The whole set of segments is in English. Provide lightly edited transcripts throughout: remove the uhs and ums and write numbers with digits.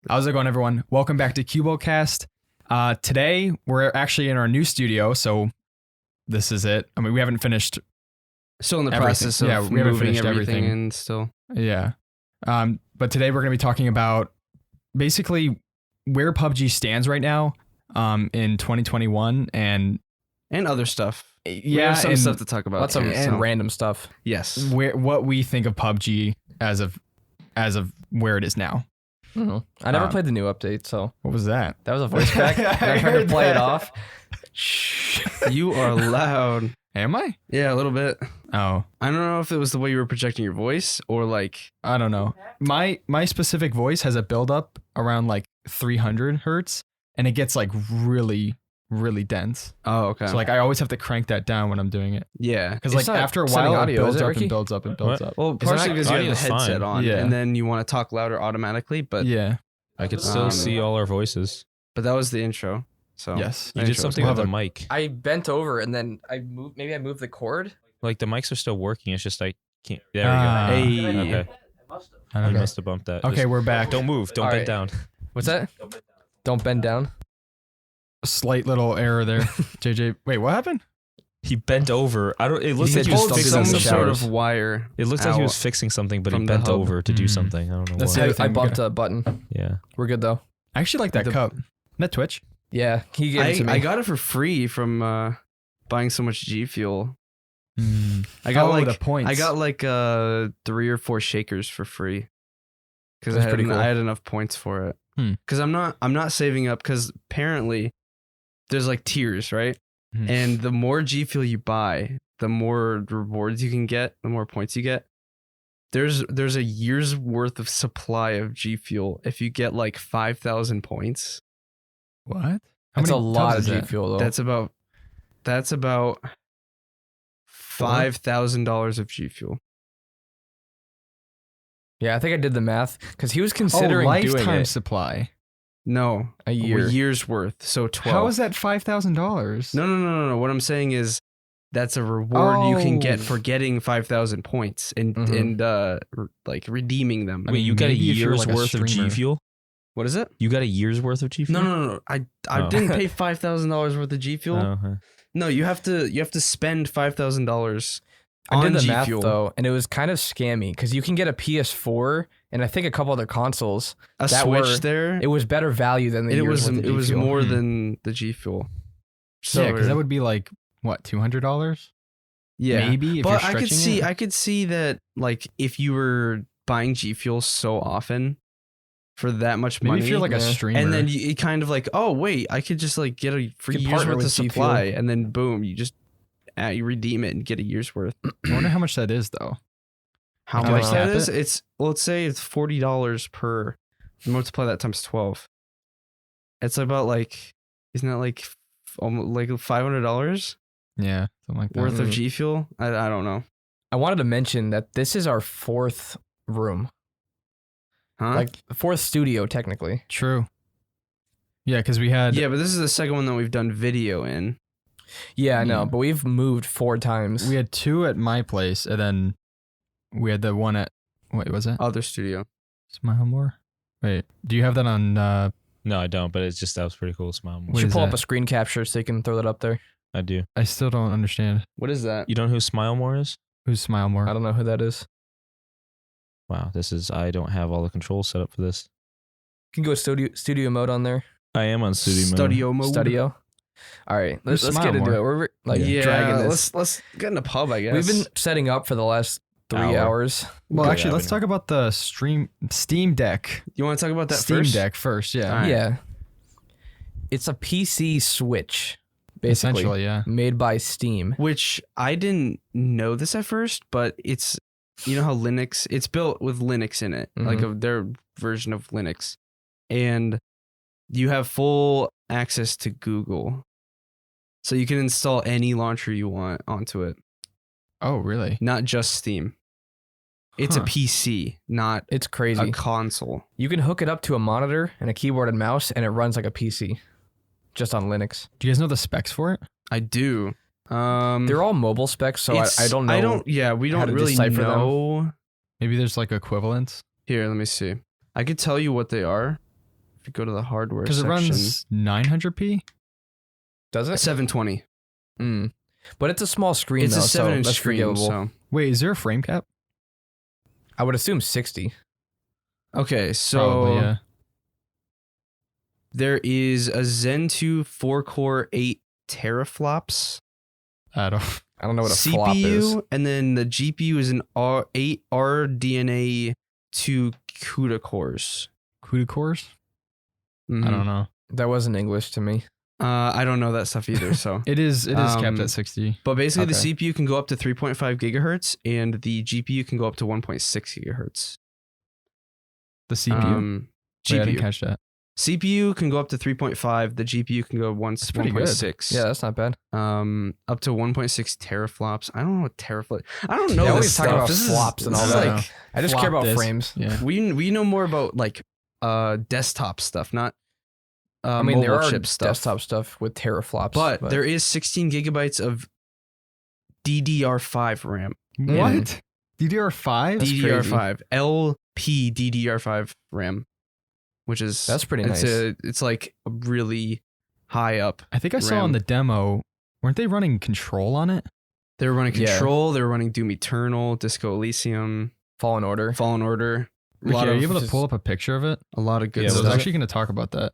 How's it going, everyone? Welcome back to CuboldCast. Today, we're actually in our new studio, so this is it. I mean, we haven't finished. Still in the everything. process of Yeah, we haven't moving finished everything everything. in still. Yeah. But today, we're going to be talking about basically where PUBG stands right now in 2021 and And other stuff. We yeah, have some and stuff to talk about. Lots of too, random stuff. Yes. what we think of PUBG as of where it is now. I never played the new update, so What was that? that was a voice crack. And I tried to play it off. Shh. You are loud. Am I? Yeah, a little bit. Oh, I don't know if it was the way you were projecting your voice or like. I don't know. My specific voice has a buildup around like 300 hertz, and it gets like really, really dense. Oh, okay. So like I always have to crank that down when I'm doing it, yeah. because It's like not after a setting while audio, it is builds it, up Ricky? and builds up and builds up. Well, Is it partially not- because you have the audio's headset fine. on, Yeah. and then you want to talk louder automatically. But Yeah. I could still see all our voices. but that was the intro. So Yes. You the did intro was something fine. with the mic. I bent over and then I moved. Maybe I moved the cord. Like the mics are still working. It's just I can't. There Ah. we Hey. go. Okay. I You don't know. must have bumped that. Okay, Just we're back. don't move. Don't All bend right. down. What's that? Don't bend down. Slight little error there, JJ. Wait, what happened? He bent over. I don't. It looks said like he was just don't do fixing that in some the sort showers. of wire. It looks like he was out. fixing something, but he from the bent hub. over to do Mm. something. I don't know That's what. it. I Everything bumped we a button. Yeah. We're good though. I actually like that The- cup. That Twitch. Yeah, he gave it to me. I got it for free from buying so much G Fuel. I got Oh, like the points. I got like 3 or 4 shakers for free because That's pretty cool. I had enough points for it. Hmm. Because I'm not saving up because apparently there's like tiers, right? Hmm. And the more G Fuel you buy, the more rewards you can get, the more points you get. There's a year's worth of supply of G Fuel if you get like 5,000 points. What? How That's a many lot tubs of is G that? Fuel though. That's about $5,000 of G Fuel. Yeah, I think I did the math because he was Oh, considering doing lifetime it supply. No, a a year. year's worth. So 12. How is that $5,000? No. What I'm saying is that's a reward you can get Oh. for getting 5,000 points and like redeeming them. I Wait, mean, you got a maybe if you're year's like a worth of G streamer. Fuel? What is it? You got a year's worth of G Fuel? No. I Oh. didn't pay $5,000 worth of G Fuel. Oh, okay. No, you have to spend $5,000 I on did the G math Fuel. though, and it was kind of scammy because you can get a PS4 and I think a couple other consoles. A that Switch were- there. It was better value than the It year's was worth of it was G Fuel. more Hmm. than the G Fuel. Yeah, because that would be like what, $200? yeah. Maybe if But you're stretching it. I could see that like if you were buying G Fuel so often for that much Maybe money. if you're like a yeah. streamer. And then you kind of like, oh wait, I could just like get a free could year's partner worth of with G supply, and then boom, you just you redeem it and get a year's worth. I wonder how much that is though. How Can I much tap that is? it? It's let's say it's $40 per. Multiply that times 12. It's about like, isn't that like almost like $500 Yeah, something like that. worth of Mm. G Fuel? I don't know. I wanted to mention that this is our 4th room, Huh? like 4th studio technically. True. Yeah, because we had. Yeah, but this is the second one that we've done video in. Yeah, I know, Yeah. but we've moved 4 times. We had 2 at my place, and then we had the one at. Wait, was it Other studio. Smile More? Wait, do you have that on? No, I don't, but it's just that was pretty cool. Smile more. What should is pull up that? a screen capture so you can throw that up there. I do. I still don't understand What is that? You don't know who Smile More is? who's Smile More. I don't know who that is. Wow, I don't have all the controls set up for this. You can go studio mode on there. I am on studio mode. Studio mode. Studio. All right, let's Who's get Smile into More? it. We're like Yeah, dragging this. let's get in a pub, I guess. We've been setting up for the last 3 Hour. hours. Well, Okay, actually, let's talk about the Steam Deck. You want to talk about that Steam first? Deck first, yeah. All right. Yeah. It's a PC Switch, basically, Essentially, yeah. made by Steam. Which I didn't know this at first, but it's, you know how Linux, it's built with Linux in it, like their version of Linux. And you have full access to Google. So you can install any launcher you want onto it, Oh, really? not just Steam. It's a Huh. PC, not It's a crazy. console. You can hook it up to a monitor and a keyboard and mouse, and it runs like a PC, just on Linux. Do you guys know the specs for it? I do. They're all mobile specs, so I don't know. Yeah, we how don't to really decipher them. know. Maybe there's like equivalents. Here, let me see. I could tell you what they are. you go to the hardware Because it section. runs 900p. Does it? 720. But it's a small screen It's though, a 7-inch so that's screen. forgivable. So. Wait, is there a frame cap? I would assume 60. Okay, so Probably, yeah. there is a Zen 2 4-core 8 teraflops I don't. I don't know what a CPU, flop is. and then the GPU is an 8 RDNA 2 CUDA cores. CUDA cores? Mhm. I don't know. That wasn't English to me. I don't know that stuff either. So, It is capped Um, at 60. but basically, Okay. the CPU can go up to 3.5 gigahertz, and the GPU can go up to 1.6 gigahertz. The CPU. Wait, I didn't GPU. catch that. CPU can go up to 3.5. The GPU can go That's pretty good. 1.6. Yeah, that's not bad. Up to 1.6 teraflops. I don't know what teraflop. I don't know. They this always talk stuff. about This is- flops and this all is that. like I just Flop care about disk. frames. Yeah. we know more about like desktop stuff, not I mean, there mobile are chip stuff. desktop stuff with teraflops. But there is 16 gigabytes of DDR5 RAM. What? DDR5? DDR5 LP DDR5 RAM, which is That's pretty nice. It's like really high up. I think I saw RAM. on the demo. Weren't they running Control on it? They were running Yeah. Control. They were running Doom Eternal, Disco Elysium, Fallen Order. Fallen Order. Ricky, are you able to just- pull up a picture of it? A lot of good Yeah, I was stuff. actually going to talk about that.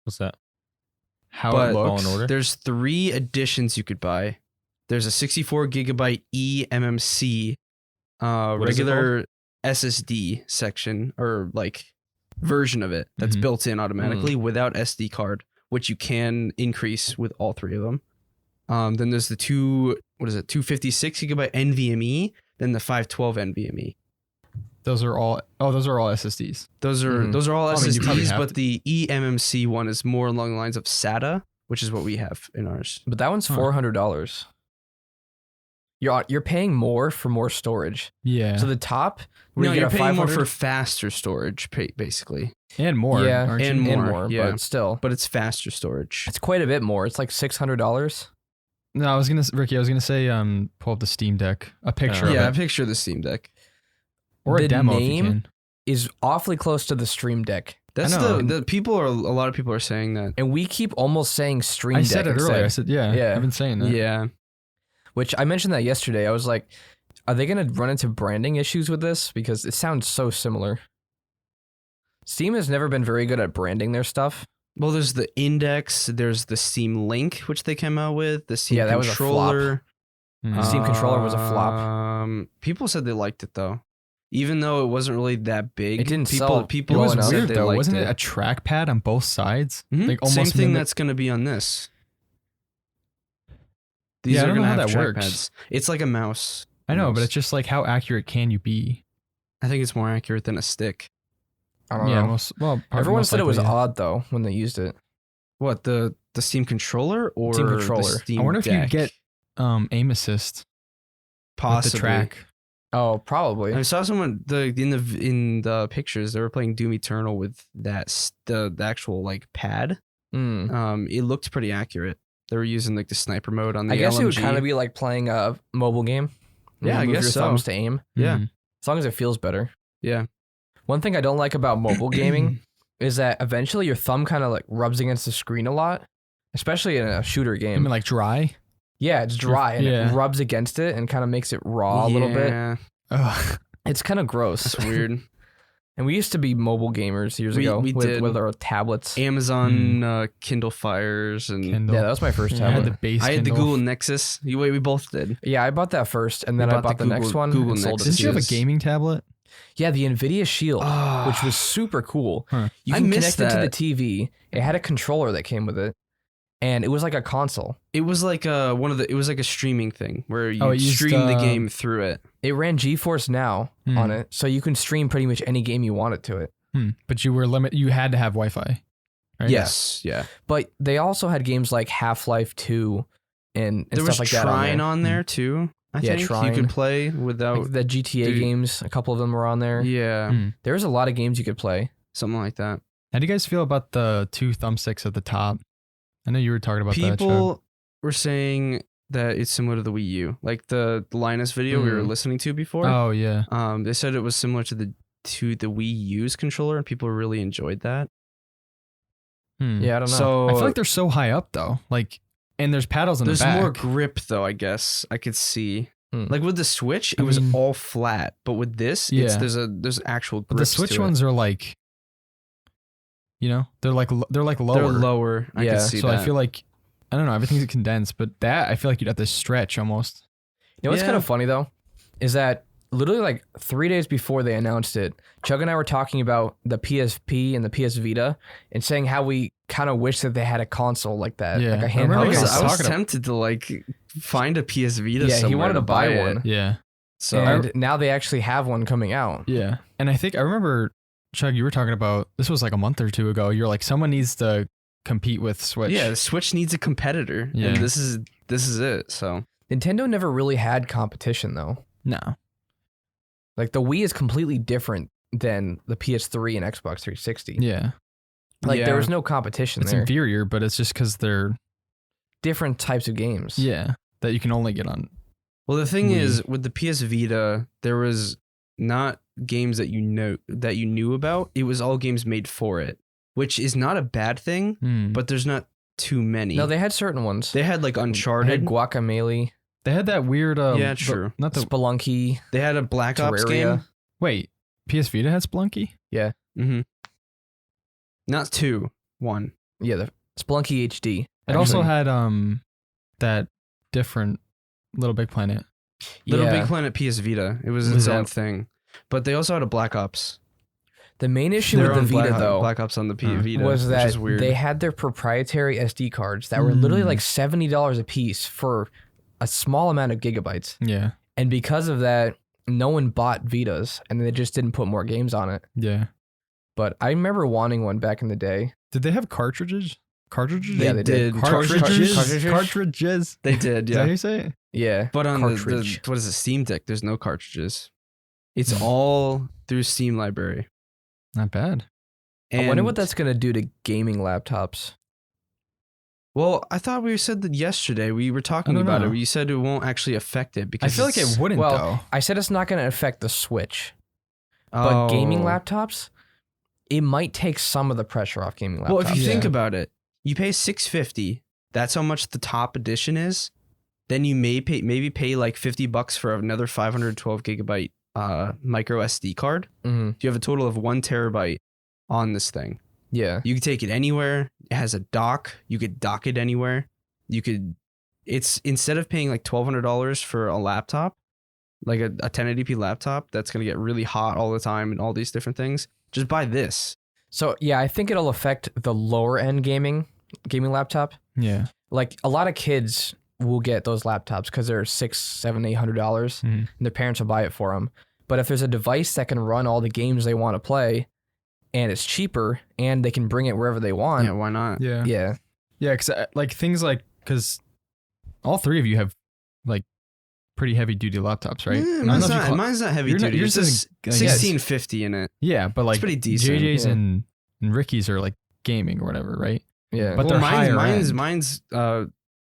What's that? How But- it looks. Fallen Order? There's 3 editions you could buy. There's a 64 gigabyte eMMC What is it regular SSD section or like version of it that's Mhm. built in automatically without SD card, which you can increase with all 3 of them. Then there's the 256 gigabyte NVMe, then the 512 NVMe. Those are all SSDs. Those are Mhm. those are all I mean, you probably SSDs, have but to- the eMMC one is more along the lines of SATA, which is what we have in ours. But that one's Huh. $400. You're paying more for more storage. Yeah. So the top, where No, you you're get a paying more 500 for faster storage, basically, and more. Yeah, aren't you? and and more, more, yeah. but still, but it's faster storage. it's quite a bit more. It's like $600. No, I was gonna say, pull up the Steam Deck, a picture Yeah, a of it, picture of the Steam Deck. or a The demo if you name- can. Is awfully close to the Stream Deck, That's know. the people are a lot of people are saying that. and we keep almost saying Stream I Deck. said it instead, earlier. I said, yeah, Yeah. I've been saying that. Yeah, Which I mentioned that yesterday. I was like, are they going to run into branding issues with this? Because it sounds so similar. Steam has never been very good at branding their stuff. well, there's the Index, there's the Steam Link, which they came out with. The Steam Yeah, that was a flop. controller. Mhm. Steam controller was a flop. People said they liked it though, even though it wasn't really that big. It didn't people, sell People It was well enough. said weird they though, liked wasn't it? A trackpad on both sides, Mhm. like Same almost thing mimic- that's going to be on this. These Yeah, I are don't going know to how have that trackpads. works. It's like a mouse. I know, but almost. it's just like how accurate can you be? I think it's more accurate than a stick. I don't Yeah, know. Everyone most said it was likely, yeah. odd though when they used it. What, the Steam controller or Steam controller. the Steam I wonder if you Deck? get aim assist Possibly. with the track. Oh, probably. I saw someone in the pictures they were playing Doom Eternal with the actual like pad. Mm. It looked pretty accurate. They were using like the sniper mode on the I guess LMG. it would kind of be like playing a mobile game. Yeah, I Move guess your so. thumbs to aim, Yeah. Mhm. as long as it feels better. Yeah. One thing I don't like about mobile gaming is that eventually your thumb kind of like rubs against the screen a lot, especially in a shooter I game. mean, like dry. Yeah, it's dry and Yeah. it rubs against it and kind of makes it raw a little bit. Yeah, Ugh. It's kind of gross. that's weird. And we used to be mobile gamers years We- ago we did. with our tablets. Amazon Kindle Fires and Kindle. Yeah, that was my first I had tablet. the base. I had the Kindle. Google Nexus. We both did. Yeah, I bought that first, and We then I bought bought the the next Google- one Google and sold it. Didn't to you have a Nexus. gaming tablet? Yeah, the Nvidia Shield, Ah. which was super cool. Huh. You I can missed connect it to the that. TV. It had a controller that came with it, and it was like a console. It was like it was like a streaming thing where you Oh, it used, stream the game through it. It ran GeForce Now Hmm. on it, so you can stream pretty much any game you wanted to it. But you were You had to have Wi-Fi. Right? Yes, yeah. But they also had games like Half-Life 2 and There stuff was like that Trine on on there too. I Yeah, think you Trine. could play there. without. Like the GTA Dude. games, a couple of them were on there. Yeah, Hmm. There was a lot of games you could play. something like that. How do you guys feel about the 2 thumbsticks at the top? I know you were talking about that. Chug. People were saying that it's similar to the Wii U, like the Linus video we were Mm. listening to before. Oh yeah. They said it was similar to the Wii U's controller, and people really enjoyed that. Yeah, I don't know. So I feel like they're so high up though. Like, and there's paddles in the there's back. more grip though, I guess. I could see. Hmm. Like with the Switch, it I was mean- all flat, but with this, Yeah. there's actual But grips the Switch to it. ones are like, they're like lower. They're lower. I Yeah, can see So that. I feel like I don't know. Everything's condensed, but that I feel like you'd have to stretch almost. You know what's Yeah. kind of funny though, is that literally like 3 days before they announced it, Chug and I were talking about the PSP and the PS Vita and saying how we kind of wish that they had a console like that, Yeah. like a I remember handheld you I guys console. was talking about- tempted to like find a PS Vita. Yeah, he somewhere wanted to buy it. one. Yeah. So And now they actually have one coming out. Yeah. And I think I remember, Chug, you were talking about this was like a month or two ago. You're like, someone needs to compete with Switch. yeah, the Switch needs a competitor, Yeah. and this is it. So Nintendo never really had competition though. No. Like the Wii is completely different than the PS3 and Xbox 360. Yeah. Like Yeah. there was no competition It's there. inferior, but it's just because they're Different types of games. that you can only get on. well, the thing Wii. is with the PS Vita, there was not games that you knew about. It was all games made for it, which is not a bad thing, but there's not too many. No, they had certain ones. They had like They had Uncharted. Guacamelee, They had that weird. Yeah, true. Not the Spelunky. They had a Black Ops Terraria. game. wait. PS Vita had Splunky. Mm-hmm. Not 2, 1. Yeah, the Spelunky HD. It also actually. had that different Little Big Planet. Little Yeah. Big Planet PS Vita. It was Was its own that- thing. But they also had a Black Ops. The main issue Their with the own Vita though Black Ops on the Huh. Vita was which that is weird. they had their proprietary SD cards that were literally Mm. like $70 a piece for a small amount of gigabytes. Yeah. And because of that, no one bought Vitas and they just didn't put more games on it. Yeah. But I remember wanting one back in the day. Did they have cartridges? Cartridges? Yeah, they did. Cartridges. Cartridges? Cartridges. They did, Is that how yeah. you say it? Yeah. But on cartridge. what is it, Steam Deck, there's no cartridges. It's all through Steam library. Not bad. I wonder what And- that's going to do to gaming laptops. Well, I thought we said that yesterday. We were talking I don't about know. it. You said it won't actually affect it I because feel like it wouldn't well, though. I said it's not going to affect the Switch, but gaming Oh. laptops, it might take some of the pressure off gaming laptops. Well, if you think Yeah. about it, you pay $650. That's how much the top edition is. Then you maybe pay like $50 for another 512 gigabyte micro SD card. Mhm. You have a total of 1 terabyte on this thing. Yeah. You can take it anywhere. It has a dock. You could dock it anywhere. It's instead of paying like $1,200 for a laptop, like a 1080p laptop that's gonna get really hot all the time and all these different things, just buy this. So yeah, I think it'll affect the lower end gaming laptop. Yeah. Like a lot of kids will get those laptops because they're $600, $700, $800, Mhm. and their parents will buy it for them. But if there's a device that can run all the games they want to play, and it's cheaper, and they can bring it wherever they want, Yeah, why not? Yeah. yeah, Yeah. Because like things like because all three of you have like pretty heavy duty laptops, right? Yeah, I don't know mine's, if you not, cla- mine's not heavy You're not- duty. yours It's isn't- a I guess. 1650 in it. Yeah, but like pretty decent. JJ's Yeah. and Ricky's are like gaming or whatever, right? yeah. But they're higher end. mine's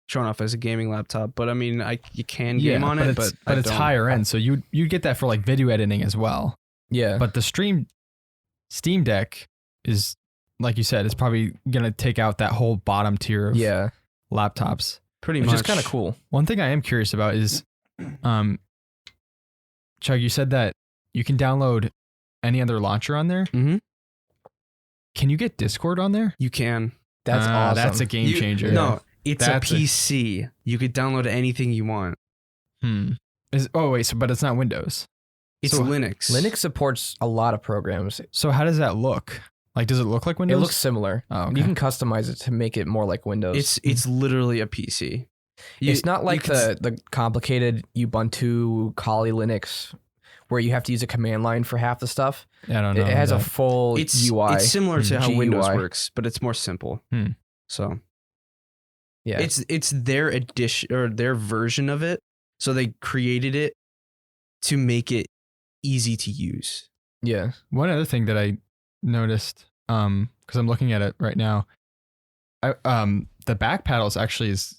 shown off as a gaming laptop, but I mean, you can game on it, but I it's don't. higher end, so you get that for like video editing as well. yeah. But the Steam Deck is, like you said, is probably gonna take out that whole bottom tier of yeah, laptops. Pretty which much is kind of cool. One thing I am curious about is, Chug, you said that you can download any other launcher on there. Mhm. Can you get Discord on there? You can. That's awesome. That's a game You- changer. No, it's That's a PC. You could download anything you want. But it's not Windows. It's So- Linux. Linux supports a lot of programs. So how does that look? Like, does it look like Windows? It looks similar. Oh, okay. You can customize it to make it more like Windows. It's literally a PC. It's not like can s- the complicated Ubuntu Kali Linux where you have to use a command line for half the stuff. I don't know. It has a that. full It's UI. It's similar to how Windows GUI. works, but it's more simple. Hmm. So Yeah. it's their edition or their version of it. So they created it to make it easy to use. yeah. One other thing that I noticed, because I'm looking at it right now, the back paddles actually is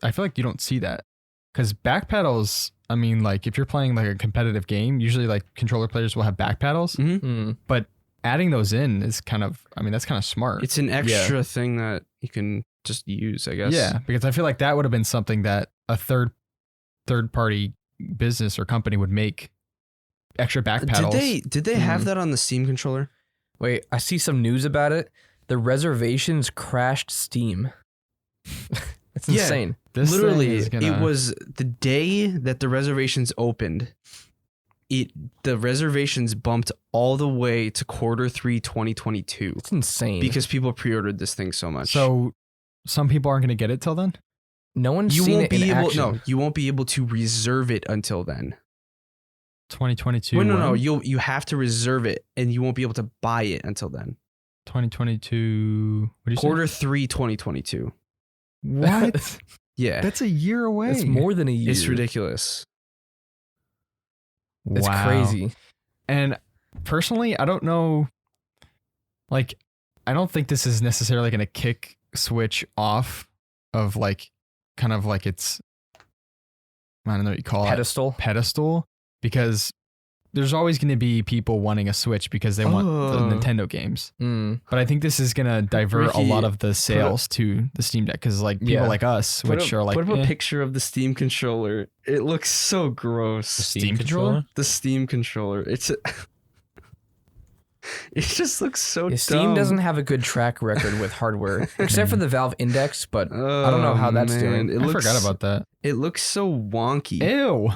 I feel like you don't see that, because back paddles. I mean, like if you're playing like a competitive game, usually like controller players will have back paddles. Mm-hmm. Mm. But adding those in is kind of, I mean, that's kind of smart. It's an extra thing that you can just use, I guess. Yeah, because I feel like that would have been something that a third party business or company would make extra back paddles. Did they have that on the Steam controller? Wait, I see some news about it. The reservations crashed Steam. It's insane. This Literally, thing is it was the day that the reservations opened. The reservations bumped all the way to Q3 2022 It's insane. because people pre-ordered this thing so much. So some people aren't going to get it till then? no one's you seen won't it be in able. action. No, you won't be able to reserve it until then. 2022. Wait, no. when? You have to reserve it, and you won't be able to buy it until then. 2022. What do you say? Q3 2022. What? Yeah, That's a year away. It's more than a year. it's ridiculous. It's Wow. crazy. And personally, I don't know. Like, I don't think this is necessarily going to kick Switch off of like, kind of like its, I don't know what you call Pedestal. it, pedestal, because there's always going to be people wanting a Switch because they want the Nintendo games. Mm. But I think this is going to divert a Ricky, lot of the sales to the Steam Deck because like people Yeah. like us, which are like, put up eh. a picture of the Steam controller. It looks so gross. Steam controller? The Steam controller. It just looks so Yeah, dumb. Steam doesn't have a good track record with hardware, except for the Valve Index, but I don't know how that's doing. It I looks, forgot about that. It looks so wonky. Ew.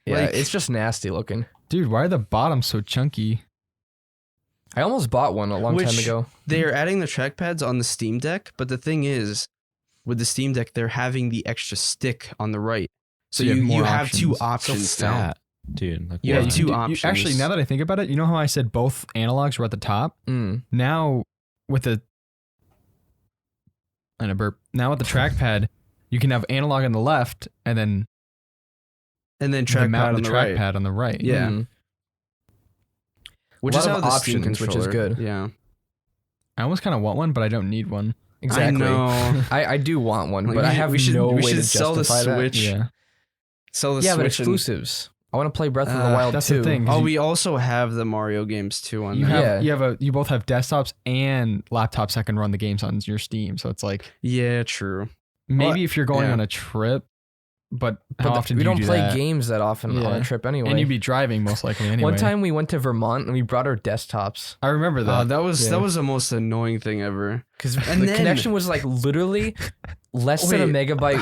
yeah, like- it's just nasty looking. Dude, why are the bottoms so chunky? I almost bought one a long time Which- ago. They are adding the trackpads on the Steam Deck, but the thing is, with the Steam Deck, they're having the extra stick on the right. So you have you more have two options. options So now. fat, dude. Like, You why? have two You- options. actually, now that I think about it, you know how I said both analogs were at the top? Mm. Now with the and a burp. Now with the trackpad, you can have analog on the left and then And then the trackpad on the right. trackpad on the right. Yeah. Mm. Which A is lot how of the Steam options, which is controller- good. Yeah. I almost kind of want one, but I don't need one. Exactly. I know. I do want one, Like, but I have no we way should to sell the justify that. Switch. Yeah. Sell the Yeah, but Switch and- exclusives. I want to play Breath of the Wild that's too. the thing. Oh, we also have the Mario games too on You there. have you both have desktops and laptops that can run the games on your Steam. So it's like Yeah, true. maybe Well, if you're going yeah. on a trip, but how But often we do you don't do play that? games that often on Yeah. a trip anyway. And you'd be driving most likely anyway. One time we went to Vermont and we brought our desktops I remember that. That was Yeah. the most annoying thing ever. because And the then- connection was like literally less than a Wait. megabyte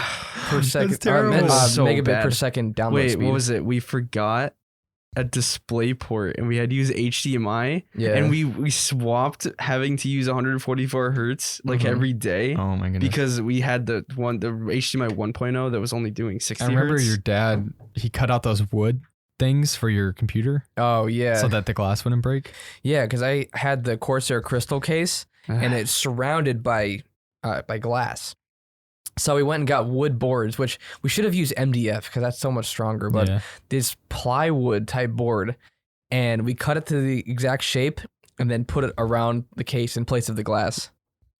per second. terrible. That's so megabit bad. per second download Wait, speed. what was it? We forgot a display port and we had to use HDMI Yeah. and we swapped having to use 144 hertz like Mhm. every day Oh my goodness. because we had the HDMI 1.0 that was only doing 60 I remember hertz. your dad, he cut out those wood things for your computer Oh yeah. so that the glass wouldn't break. Yeah, because I had the Corsair crystal case and it's surrounded by glass. So we went and got wood boards, which we should have used MDF because that's so much stronger. But yeah. this plywood type board, and we cut it to the exact shape and then put it around the case in place of the glass.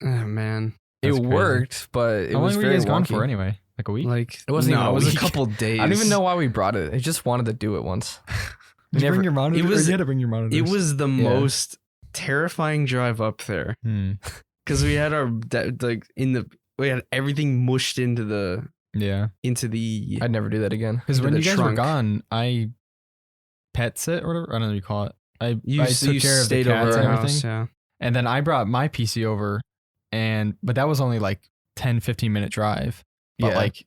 Oh man. That's it crazy. worked, but it How was long were very you guys gone wonky. for anyway? Like a week? Like It wasn't no, even a it was week. a couple days. I don't even know why we brought it. I just wanted to do it once. Did you never- bring your monitor? it was- You had to bring your monitor. It was the Yeah. most terrifying drive up there because we had we had everything mushed into the Yeah. I'd never do that again. Because Into when the you guys were trunk. gone, I pet sit or whatever. I don't know what you call it. I took care of the stayed cats over and our everything. house, yeah. And then I brought my PC over, but that was only like 10, 15-minute drive. But Yeah. like,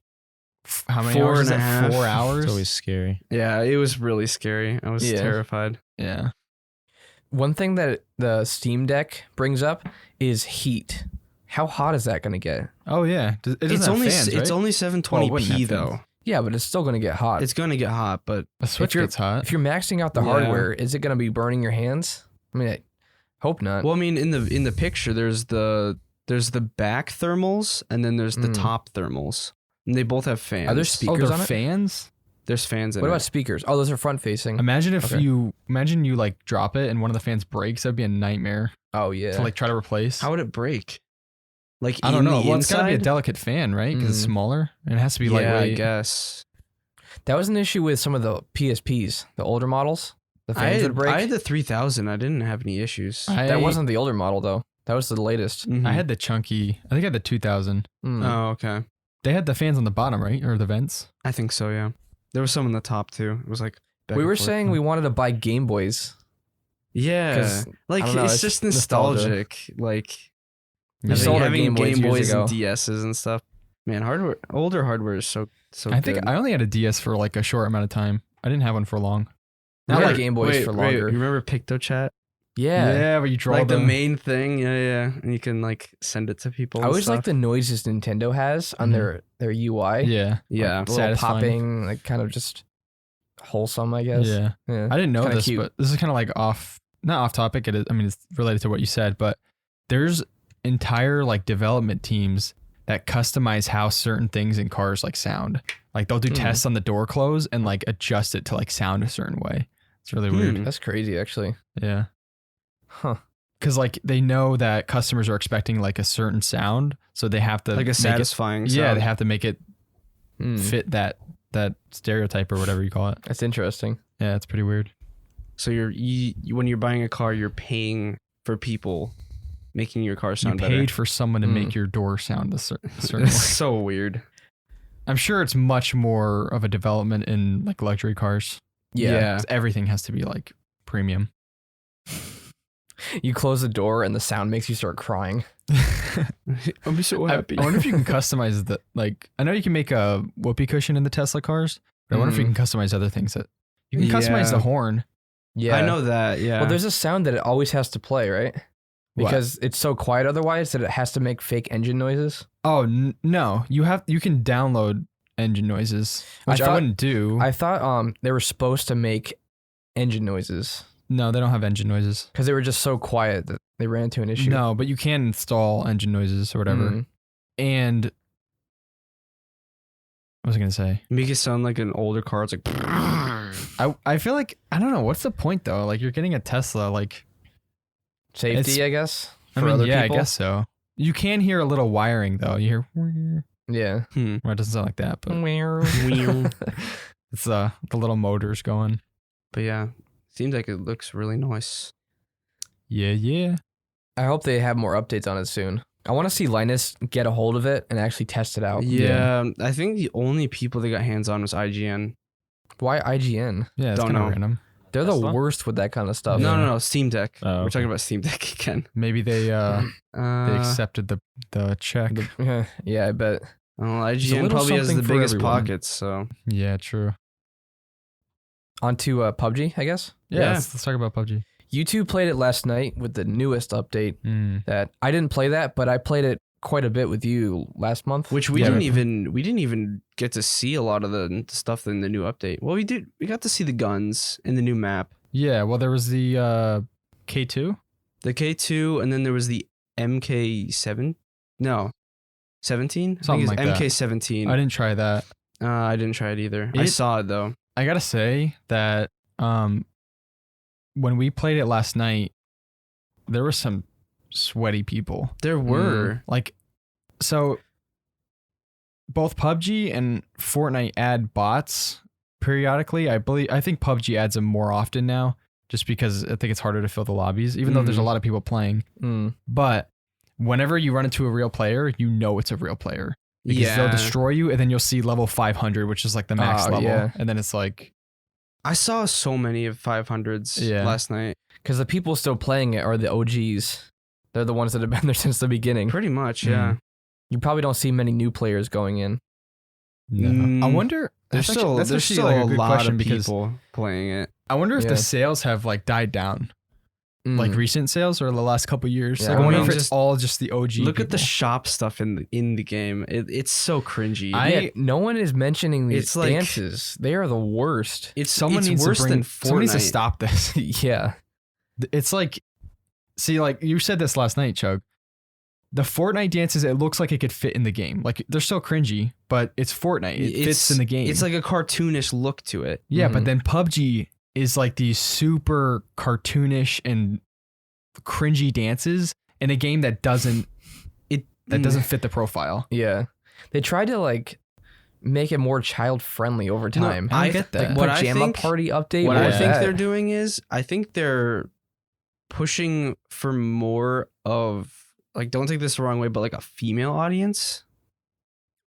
how many 4 hours is and a that? half. 4 hours? It's always scary. Yeah, it was really scary. I was Yeah. terrified. Yeah. One thing that the Steam Deck brings up is heat. How hot is that going to get? Oh yeah. It doesn't It's have only fans, right? it's only Well, it wouldn't 720p have though. fans. Yeah, but it's still going to get hot. It's gonna get hot, but A Switch you're- gets hot. If you're maxing out the Yeah. hardware, is it going to be burning your hands? I mean, I hope not. well, I mean, in the picture, there's the back thermals and then there's the Mm. top thermals, and they both have fans. Are there Oh, speakers they're on it? fans? There's fans in What it. about speakers? Oh, those are front facing. Imagine if Okay. you like drop it and one of the fans breaks. That'd be a nightmare Oh yeah. to like try to replace. How would it break? Like I don't in know. the Well, it's gotta be a inside? delicate fan, right? Because it's Mm. smaller and it has to be Yeah, I lightweight. guess. That was an issue with some of the PSPs, the older models. The I fans had, would break. I had the 3000. I didn't have any issues. That wasn't the older model though. That was the latest. Mhm. I had the chunky. I think I had the 2000. Mm. Oh, okay. They had the fans on the bottom, right, or the vents. I think so. Yeah. There was some on the top too. It was like back We and were forth. saying we wanted to buy Game Boys. Yeah. 'Cause, Like I don't know, it's it's just nostalgia. nostalgic. Like We Yeah. sold our having Game Boys years ago. and DSs and stuff. Man, older hardware is so I think good. I only had a DS for like a short amount of time. I didn't have one for long. Not Remember- like Game Boys for longer. You remember PictoChat? Yeah. but you draw Like the them. main thing. Yeah. And you can like send it to people. I and always like stuff. the noises Nintendo has on Mhm. their UI. Yeah, Yeah. Like, little Satisfying. popping, like kind of just wholesome, I guess. yeah. Yeah. I didn't know Kinda this, cute. but this is kind of like not off topic. It is. I mean, it's related to what you said, but there's entire like development teams that customize how certain things in cars like sound. Like they'll do Hmm. tests on the door close and like adjust it to like sound a certain way. It's really weird. Hmm. That's crazy, actually. Yeah. Huh. Because like they know that customers are expecting like a certain sound, so they have to Like a make satisfying it, sound. yeah, they have to make it Hmm. fit that stereotype or whatever you call it. That's interesting. Yeah, it's pretty weird. So when you're buying a car, you're paying for people making your car You sound paid better. for someone to Mm. make your door sound a certain way. It's so weird. I'm sure it's much more of a development in like luxury cars. Yeah. 'Cause everything has to be like premium. You close the door and the sound makes you start crying. I'll be so I happy. wonder if you can customize the like. I know you can make a whoopee cushion in the Tesla cars, but I wonder if you can customize other things that you can customize Yeah. the horn. Yeah. I know that. Yeah. Well, there's a sound that it always has to play, right? What? Because it's so quiet otherwise that it has to make fake engine noises. Oh no, you can download engine noises, which I thought- wouldn't do. I thought they were supposed to make engine noises No, they don't have engine noises. because they were just so quiet that they ran into an issue. No, but you can install engine noises or whatever. Mm. And what was I gonna say? make it sound like an older car. It's like. I feel like I don't know what's the point though. Like you're getting a Tesla. Like Safety, I guess. I For mean, other yeah, people. I guess so. You can hear a little wiring though. You hear Yeah. well, it doesn't sound like that, but But it's the little motors going. yeah, seems like it looks really nice. Yeah. I hope they have more updates on it soon. I want to see Linus get a hold of it and actually test it out. Yeah, I think the only people that got hands on was IGN. Why IGN? Yeah, it's Don't kind of know. random. They're the Tesla? worst with that kind of stuff. No, Steam Deck. Oh, We're okay. talking about Steam Deck again. Maybe they accepted the check. Yeah, I bet. IGN little probably has the something for biggest everyone. pockets, so Yeah, true. On to PUBG, I guess. Yeah, Yeah. let's talk about PUBG. You two played it last night with the newest update. Mm. That I didn't play that, but I played it quite a bit with you last month. which we Yeah, didn't even get to see a lot of the stuff in the new update. Well, we did. We got to see the guns in the new map, Yeah, well, there was the K2. the K2, and then there was the MK7. No, 17. Something like that. MK17. I didn't try that. I didn't try it either. I It- saw it though. I gotta say that when we played it last night, there were some sweaty people. There were. Like, so both PUBG and Fortnite add bots periodically. I think PUBG adds them more often now, just because I think it's harder to fill the lobbies, even though there's a lot of people playing. Mm. But whenever you run into a real player, you know it's a real player. Because they'll destroy you, and then you'll see level 500, which is like the max Oh, level. yeah. And then it's like, I saw so many of 500s Yeah. last night. Because the people still playing it are the OGs. They're the ones that have been there since the beginning. Pretty much, Mhm. yeah. You probably don't see many new players going in. no. I wonder. There's that's still actually still like a good lot question of because people playing it. I wonder if Yeah. the sales have like died down, like Mm. recent sales or the last couple years. Yeah, Like I I wonder mean, if it's just all just the OG. Look at the people. shop stuff in the game. It's so cringy. Yeah, no one is mentioning these It's like- dances. They are the worst. it's someone it's needs worse to bring. than Someone needs to Fortnite. stop this. Yeah. It's like, see, like you said this last night, Chug. The Fortnite dances, it looks like it could fit in the game. Like they're still cringy, but it's Fortnite. It fits in the game. It's like a cartoonish look to it. yeah, but Mhm. then PUBG is like these super cartoonish and cringy dances in a game that doesn't fit the profile. Yeah. They tried to like make it more child friendly over No, time. I get that. Like What I pajama think- party update. What what I was think that? they're doing is, I think they're pushing for more of, like, don't take this the wrong way, but like a female audience.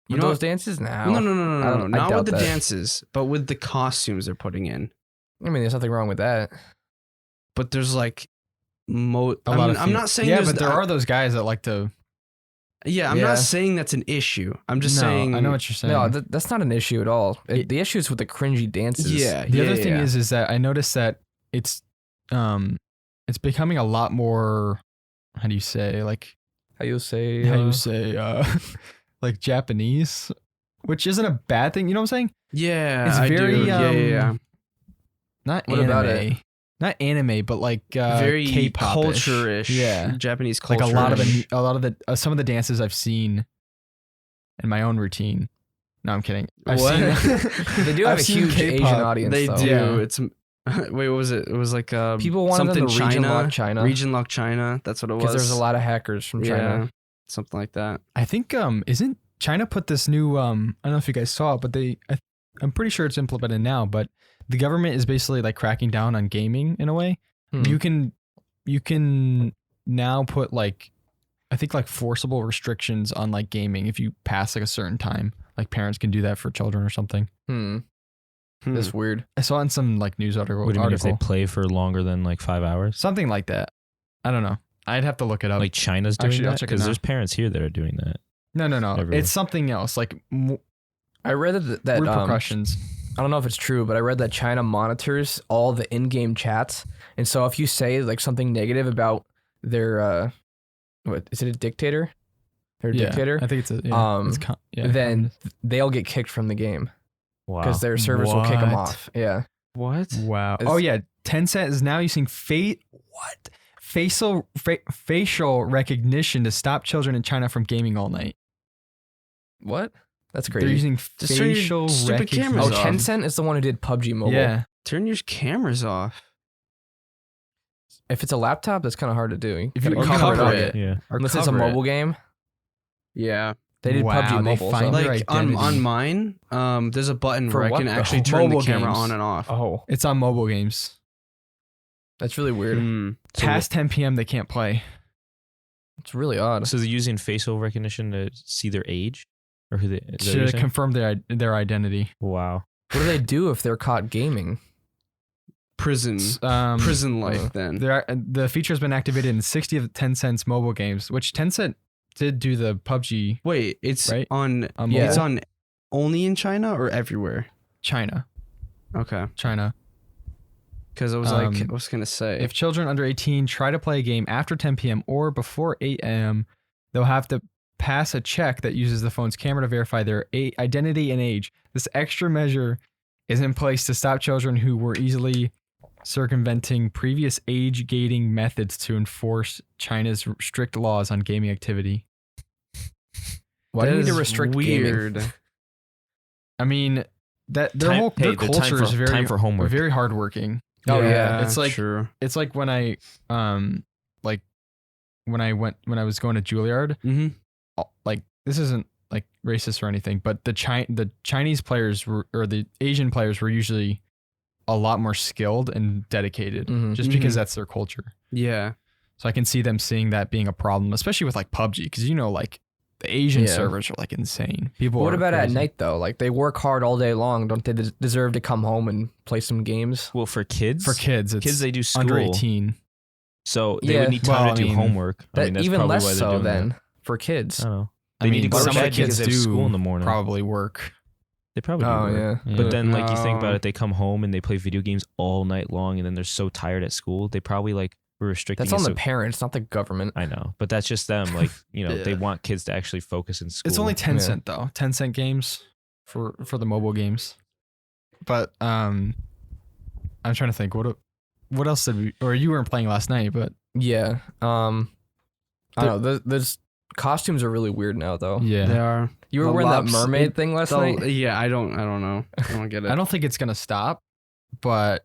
With those dances now. No, I not doubt with the that. dances, but with the costumes they're putting in. I mean, there's nothing wrong with that. But there's like, A lot of I'm not saying yeah, there's, but there are those guys that like to. Yeah, I'm Yeah. not saying that's an issue. I'm just No, saying. I know what you're saying. No, that's not an issue at all. The issue is with the cringy dances. Yeah. The other thing yeah. is that I noticed that it's becoming a lot more. How do you say How you say? like Japanese, which isn't a bad thing. You know what I'm saying? Yeah, It's I very, do. Yeah. Not What anime. about it? Not anime, but like Very K-pop culture-ish. Yeah, Japanese culture. like a lot of the some of the dances I've seen in my own routine. No, I'm kidding. I've What? seen They do have I've a seen huge K-pop. Asian audience. They though. do. Yeah. It's wait, what was it? It was like People wanted something them to region China. lock China. Region lock China. That's what it was. Because there's a lot of hackers from China. Yeah, something like that. I think isn't China put this new I don't know if you guys saw it, but I'm pretty sure it's implemented now, but the government is basically like cracking down on gaming in a way. Hmm. You can now put like I think like forcible restrictions on like gaming if you pass like a certain time. Like parents can do that for children or something. That's weird. I saw it in some like news article. What do you mean if they play for longer than like 5 hours? Something like that. I don't know. I'd have to look it up. Like China's doing Actually, I'll that? check it Because now. there's parents here that are doing that. no. everywhere. It's something else. Like I read that repercussions. I don't know if it's true, but I read that China monitors all the in-game chats, and so if you say like something negative about their what is it, a dictator? Their dictator? I think it's a Then they'll get kicked from the game Wow. because their servers will kick them What? off. Yeah. What? Wow. It's- Oh yeah, Tencent is now using facial recognition to stop children in China from gaming all night. What? That's They're crazy. using Just turn your facial stupid recognition. cameras Oh, off. Tencent is the one who did PUBG Mobile. Yeah. Turn your cameras off. If it's a laptop, that's kind of hard to do. If you gotta cover up. it. Yeah. Or Unless it's a cover it. mobile game. Yeah. They did Wow, PUBG they Mobile. find so. your Like on identity. mine, there's a button For where I what can though? actually turn the Mobile camera games. on and off. Oh, It's on mobile games. that's really weird. Mm. Past 10 p.m. they can't play. It's really odd. So they're using facial recognition to see their age? Or who they is that what you're To saying? confirm their identity. Wow. What do they do if they're caught gaming? Prison life. Then The feature has been activated in 60 of Tencent's mobile games, which Tencent did do the PUBG wait, it's Right? on. on Yeah. It's mobile. on only in China or everywhere. China. Okay, because I was like, I was gonna say If children under 18 try to play a game after 10 p.m. or before 8 a.m., they'll have to pass a check that uses the phone's camera to verify their identity and age. This extra measure is in place to stop children who were easily circumventing previous age gating methods to enforce China's strict laws on gaming activity. Why do you That need to is restrict gaming? weird. I mean, that their the culture is very time for homework. very hardworking. Oh, yeah. It's like- true. It's like when I like when I was going to Juilliard, Mm-hmm. like this isn't like racist or anything, but the Chinese players or the Asian players were usually a lot more skilled and dedicated Mhm. just because Mhm. that's their culture. Yeah. So I can see them seeing that being a problem, especially with like PUBG, because like the Asian Yeah. servers are like insane. People. What are about at crazy. night though? Like they work hard all day long. Don't they deserve to come home and play some games? Well, for kids, For kids, it's kids they do school. under 18. So they Yeah. would need time Well, to I do mean, homework. I mean, That that's even probably why less they're so doing then that. for kids. I don't know. I They mean, need to go some to of the bed because kids they have do school in the morning. probably work. They probably do. Oh work. yeah. But then, like, you think about No. it, they come home and they play video games all night long, and then they're so tired at school. They probably like were restricting. That's it on the so- parents, not the government. I know, but that's just them. Like, they Yeah. want kids to actually focus in school. It's only 10 cent though. 10 cent games for the mobile games. But I'm trying to think what else did we, or you weren't playing last night, but Yeah. I don't know. Those costumes are really weird now though. They yeah. are. You were The wearing that lops- mermaid thing last night? Yeah, I don't know. I don't get it. I don't think it's going to stop, but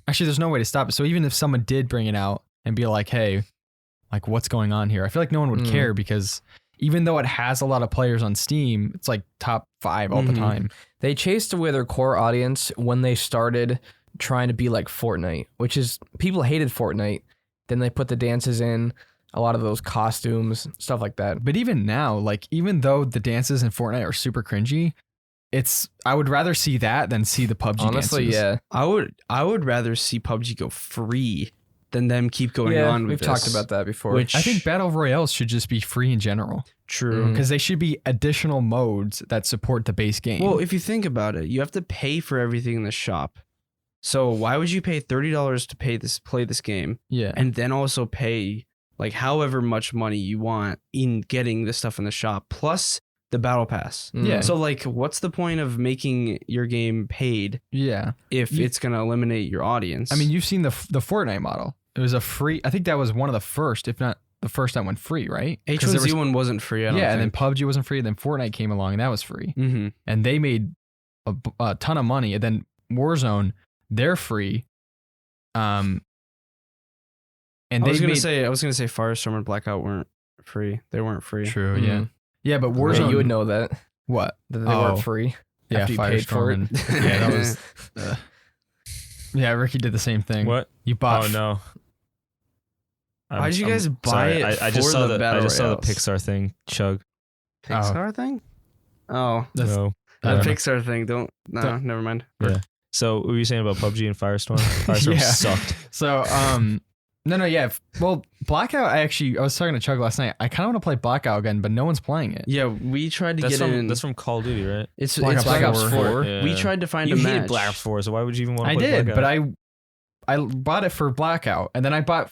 actually there's no way to stop it. So even if someone did bring it out and be like, "Hey, like what's going on here?" I feel like no one would Mm. care because even though it has a lot of players on Steam, it's like top 5 all the time. They chased away their core audience when they started trying to be like Fortnite, which is people hated Fortnite. Then they put the dances in, a lot of those costumes, stuff like that. But even now, like even though the dances in Fortnite are super cringy, I would rather see that than see the PUBG Honestly, dances. yeah. I would rather see PUBG go free than them keep going Yeah, on with we've this. talked about that before. Which I think battle royales should just be free in general true. because they should be additional modes that support the base game. Well, if you think about it, you have to pay for everything in the shop. So why would you pay $30 to play this game yeah. and then also pay like however much money you want in getting the stuff in the shop plus the battle pass? Yeah. So like what's the point of making your game paid Yeah. if it's going to eliminate your audience? I mean, you've seen the Fortnite model. It was a free, I think that was one of the first, if not the first that went free, right? 'Cause there was- H1Z1 wasn't free, I don't yeah, and then think. PUBG wasn't free, then Fortnite came along and that was free. Mm-hmm. And they made a ton of money. And then Warzone, they're free. And I was they gonna made, say Firestorm and Blackout weren't free. They weren't free. true, Mhm. yeah. Yeah, but Yeah, Warzone, you would know that what? they Oh. weren't free. Yeah, after you paid for Firestorm it. and- yeah, that was. Yeah, Ricky did the same thing. What? You bought? Oh no. Why did you guys buy sorry, it I just for saw the I battle just saw the royales? Pixar thing. Chug. Pixar thing? Oh, That's- No. the I don't know. Pixar thing. Never mind. So what were you saying about PUBG and Firestorm? Firestorm Yeah. sucked. So, no, yeah. Well, Blackout. I was talking to Chug last night. I kind of want to play Blackout again, but no one's playing it. Yeah, we tried to That's get from in. that's from Call of Duty, right? It's Black it's Ops Black Ops 4. 4. Yeah. We tried to find You a hated match. Black Ops 4, so why would you even want to I play did, Blackout? but I bought it for Blackout, and then I bought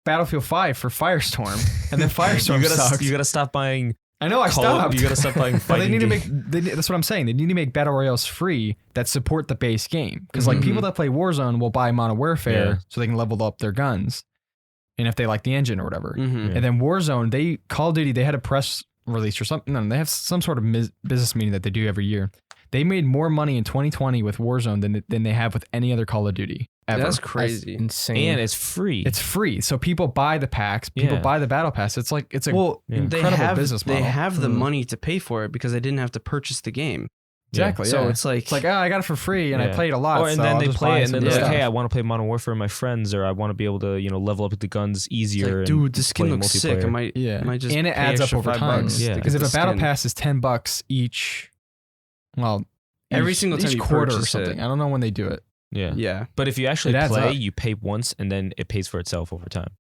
Battlefield 5 for Firestorm, and then Firestorm sucks. You gotta stop buying. I know I stopped. You gotta stop buying. But they fighting need to games. make. That's what I'm saying. They need to make battle royales free that support the base game. Because like people that play Warzone will buy Modern Warfare Yeah. so they can level up their guns, and if they like the engine or whatever. Mm-hmm. Yeah. And then Warzone, Call of Duty, they had a press release or something. No, they have some sort of business meeting that they do every year. They made more money in 2020 with Warzone than they have with any other Call of Duty ever. That's crazy. Insane. And it's free. It's free, so people buy the packs. People Yeah. buy the battle pass. It's like it's a Well, Yeah. they incredible have business they model. have the Mhm. money to pay for it because they didn't have to purchase the game. exactly. So yeah. it's like It's like, oh, I got it for free and I Yeah. played a lot. Or, and so then I'll they just play buy it, and some then of they're the like, stuff. "Hey, I want to play Modern Warfare with my friends, or I want to be able to, level up with the guns it's easier." like, and dude, the skin play looks sick. I multiplayer." might just and it pay adds up extra over $5 time. to Yeah. get Because if the a battle skin. pass is $10 each, well, Every each- single time each you quarter or purchase something. it. I don't know when they do it. Yeah. Yeah. But if you actually It adds play, up. you pay once, and then it pays for itself over time.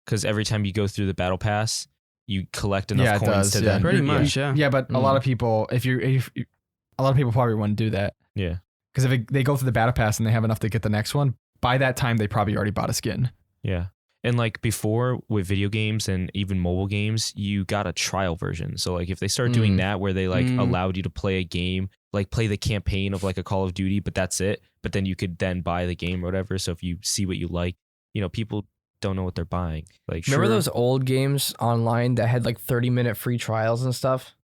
Because every time you go through the battle pass, you collect enough Yeah, it coins does, to yeah. then Pretty much, yeah. Yeah, but a lot of people, a lot of people probably wouldn't do that. Yeah. Because if they go through the battle pass and they have enough to get the next one, by that time they probably already bought a skin. Yeah. And like before with video games and even mobile games, you got a trial version. So like if they start doing that where they like allowed you to play a game, like play the campaign of like a Call of Duty, but that's it. But then you could then buy the game or whatever. So if you see what you like, people don't know what they're buying. Like Remember those old games online that had like 30-minute free trials and stuff?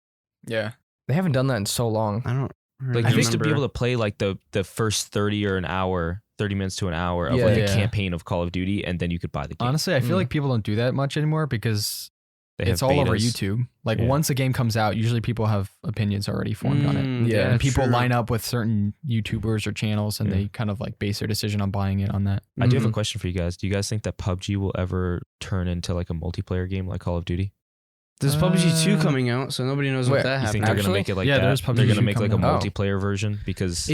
Yeah. They haven't done that in so long. I don't really Like you used to be remember. able to play like the first 30 or an hour, 30 minutes to an hour of Yeah. like a Yeah. campaign of Call of Duty, and then you could buy the game. Honestly, I feel Mm. like people don't do that much anymore because They have it's all over betas. YouTube. Like Yeah. once a game comes out, usually people have opinions already formed on it. Yeah, And people sure. line up with certain YouTubers or channels and Yeah. they kind of like base their decision on buying it on that. I do have a Mhm. question for you guys. Do you guys think that PUBG will ever turn into like a multiplayer game like Call of Duty? There's PUBG 2 Uh, coming out, so nobody knows wait, what that You think happened. they're gonna Actually? make it like Yeah, that? there's They're PUBG gonna make like a coming out. multiplayer version because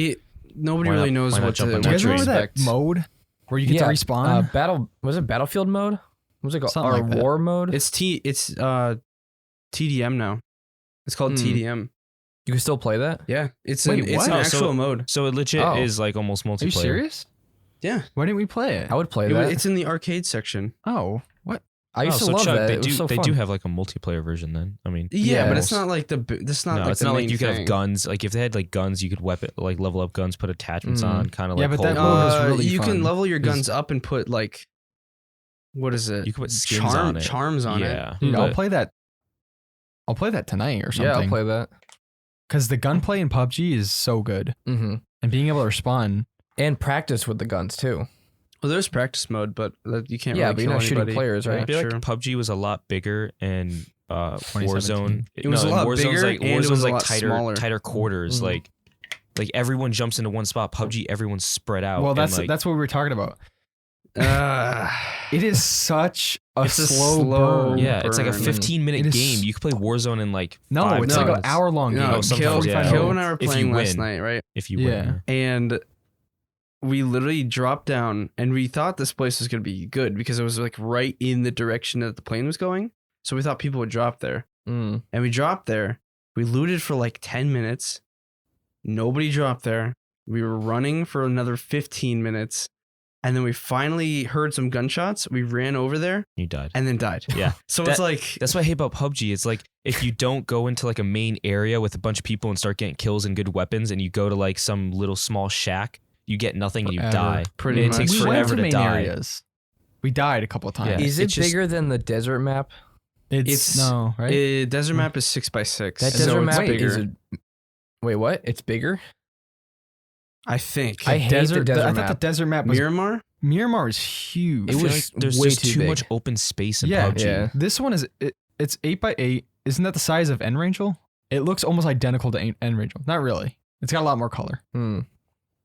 Nobody Why really not- knows why not what jump to, on Do you that guys what to remember that expect. mode where you get to respawn? Was it Battlefield mode? What was it called? Something Or like that. War mode? It's TDM now. It's called TDM. You can still play that? Yeah, it's Wait, an what? actual so- mode. so it legit Oh. is like almost multiplayer. Are you serious? Yeah, Why didn't we play it? I would play that. it's in the arcade section. Oh, what? I used to so love Chug, that. They It was do so they fun. do have like a multiplayer version then. I mean, Yeah, but Yeah. it's not like it's not no, like it's the not like main you could thing. have guns. Like if they had like guns, you could level up guns, put attachments Mm. on, kind of Yeah, like but that Cold mode War. was really you fun. can level your 'Cause- guns up and put like, what is it? You could put skins on it. Charms on it. Yeah, Dude, I'll but- play that. I'll play that tonight or Yeah, I'll something. play that. Because the gunplay in PUBG is so good. Mm-hmm. And being able to respawn. And practice with the guns too. Well, there's practice mode, but you can't. Yeah, really but you're kill not shooting anybody. players, right? I feel True. like PUBG was a lot bigger and Warzone. It was a lot bigger and it was a lot tighter, smaller. tighter quarters. Like everyone jumps into one spot. PUBG, everyone's spread out. Well, and, that's what we were talking about. Uh, It is such a It's a slow slow- burn. yeah, it's like a burn. 15-minute It is- game. You could play Warzone in like No, 5 it's like an minutes hour-long game. no, Oh, sometimes, Kill, yeah. Kill and I were If you playing last win. night, right? if you Yeah. win. And we literally dropped down, and we thought this place was gonna be good because it was like right in the direction that the plane was going. So we thought people would drop there, Mm. and we dropped there. We looted for like 10 minutes. Nobody dropped there. We were running for another 15 minutes. And then we finally heard some gunshots. We ran over there You died. and then died. Yeah. So it's like, That's what I hate about PUBG. It's like if you don't go into like a main area with a bunch of people and start getting kills and good weapons, and you go to like some little small shack, you get nothing and you Forever. die. Pretty And much. it takes we went forever to to main die. areas. We died a couple of times. Yeah. Is it's it just- bigger than the desert map? It's- no, right? desert map is 6x6. That so desert it's map bigger. is a, wait, what? It's bigger? I think. I hate the desert I thought map. the desert map was Miramar? Miramar is huge. It I feel was like there's way just too too big. much open space in Yeah. PUBG. Yeah. This one is it's 8x8. Isn't that the size of N-Rangel? It looks almost identical to N-Rangel. Not really. It's got a lot more color. Hmm.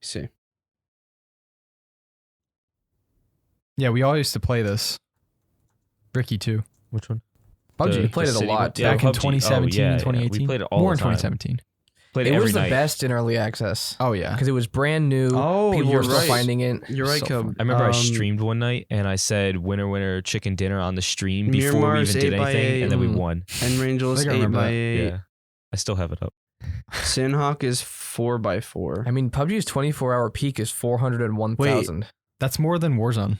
See. Yeah, we all used to play this. Ricky too. Which one? PUBG. We played it a city lot, one? too. back in PUBG. 2017 Oh, yeah, and yeah. 2018. We played it all More the in time. 2017. Played It every was the night. best in early access Oh yeah. because it was brand new. Oh, People you're were still right. finding it. You're right, So Cub. fun. I remember I streamed one night and I said winner winner chicken dinner on the stream before Miramar's we even did 8x8. anything, and then we Mm. won. And Rangel's I think I remember that. 8x8. Yeah, I still have it up. Sinhawk is 4x4. I mean, PUBG's 24-hour peak is 401,000. That's more than Warzone.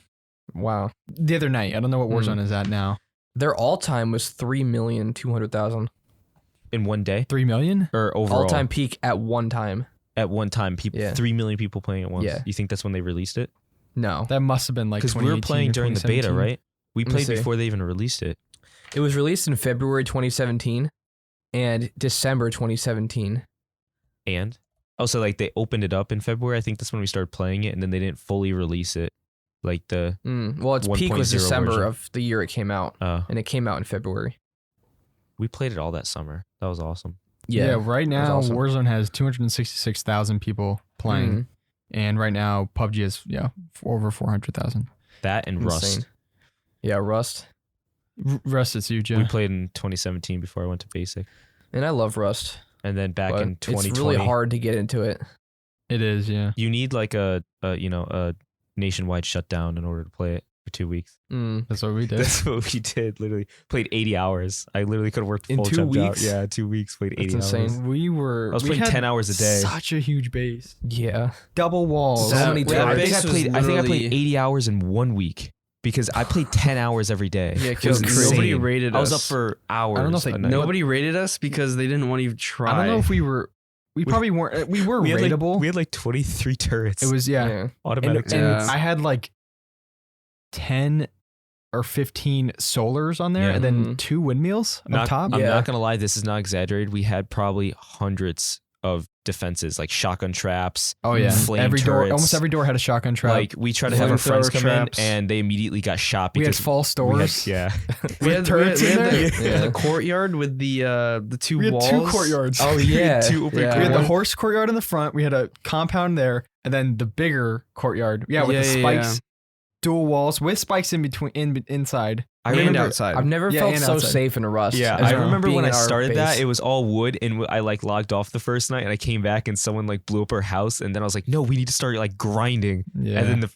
Wow. The other night. I don't know what Warzone is at now. Their all-time was 3,200,000. In one day 3 million? or overall? All-time peak at one time. At one time, people Yeah. 3 million people playing at once. Yeah. You think that's when they released it? No. That must have been like Because we were 2018 playing or during the beta, 2017. right? We Let me played see. before they even released it. It was released in February 2017 and December 2017. And also, like they opened it up in February. I think that's when we started playing it, and then they didn't fully release it. Like the Well, its peak was 1.0 December version. of the year it came out, and it came out in February. we played it all that summer. That was awesome. Yeah, right now awesome. Warzone has 266,000 people playing. Mhm. And right now PUBG is over 400,000. That and Rust. Insane. Yeah, Rust. Rust is huge, We yeah. played in 2017 before I went to basic, And I love Rust. and then back but in 2020, it's really hard to get into it. It is, yeah. you need like a nationwide shutdown in order to play it for 2 weeks. That's what we did. That's what we did. Literally played 80 hours. I literally could have worked In full 2 job. weeks? Yeah, 2 weeks. Played 80 That's hours. insane. we I was we playing had 10 hours a day. Such a huge base. Yeah. Double walls. So many Wait, times. our I think base I was played. I think I literally- played 80 hours in 1 week because I played 10 hours every day. Yeah, It was because nobody insane. rated us. I was up for hours. I don't know if they- a night. Nobody rated us because they didn't want to even try. I don't know if we were. We probably weren't. We were had rateable. we had like 23 turrets. It was yeah. Yeah. automatic And turrets. I had like 10 or 15 solars on there, Yeah. and then Mhm. 2 windmills up Not- top. I'm Yeah. not gonna lie, this is not exaggerated. We had probably hundreds of defenses, like shotgun traps. Oh yeah, flame every door, turrets. almost every door had a shotgun trap. Like we tried to have our friends Flamethrower come traps. in, and they immediately got shot we had because false we had- doors. yeah, we had, turrets in there? the courtyard with the two We had walls. 2 courtyards. Oh yeah. two open yeah. We had the One- horse courtyard in the front. We had a compound there, and then the bigger courtyard. Yeah, with the Yeah, spikes, dual walls with spikes in between, inside. I And remember. outside. I've never Yeah, felt and so outside. safe in a Rust. Yeah, as I remember being when I in our started that, base. it was all wood, and I like logged off the first night, and I came back, and someone like blew up our house, and then I was like, no, we need to start like grinding, Yeah, and then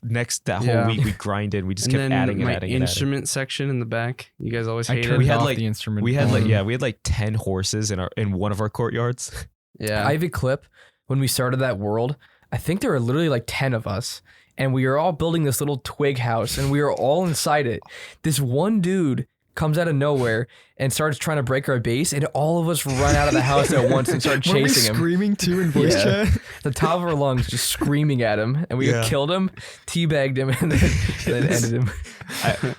that whole Yeah. week we grinded, we just and kept then adding and my adding and adding. instrument section in the back. You guys always I hated. turned We had, off like- the instrument. We had like volume. we had like 10 horses in one of our courtyards. Yeah. I have a clip when we started that world. I think there were literally like 10 of us, and we were all building this little twig house, and we were all inside it. This one dude comes out of nowhere and starts trying to break our base, and all of us run out of the house at once and start Weren't we chasing him. screaming too in voice Yeah. chat. The top of our lungs, just screaming at him, and we Yeah. killed him, teabagged him, and then ended him.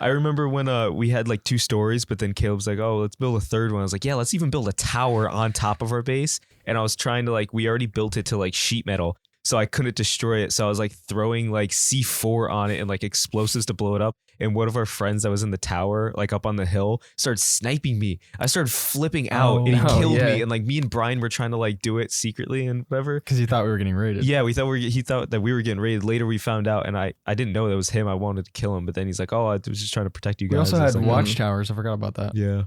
I remember when we had like 2 stories, but then Caleb's like, oh, let's build a third one. I was like, yeah, let's even build a tower on top of our base. And I was trying to we already built it to like sheet metal, so I couldn't destroy it. So I was like throwing like C4 on it and like explosives to blow it up. and one of our friends that was in the tower, like up on the hill, started sniping me. I started flipping out, and he killed me. And like me and Brian were trying to like do it secretly and whatever. Because you thought we were getting raided. Yeah, he thought that we were getting raided. Later we found out, and I didn't know that was him. I wanted to kill him, but then he's like, "Oh, I was just trying to protect you guys." We also I was had like, watchtowers. I forgot about that. Yeah.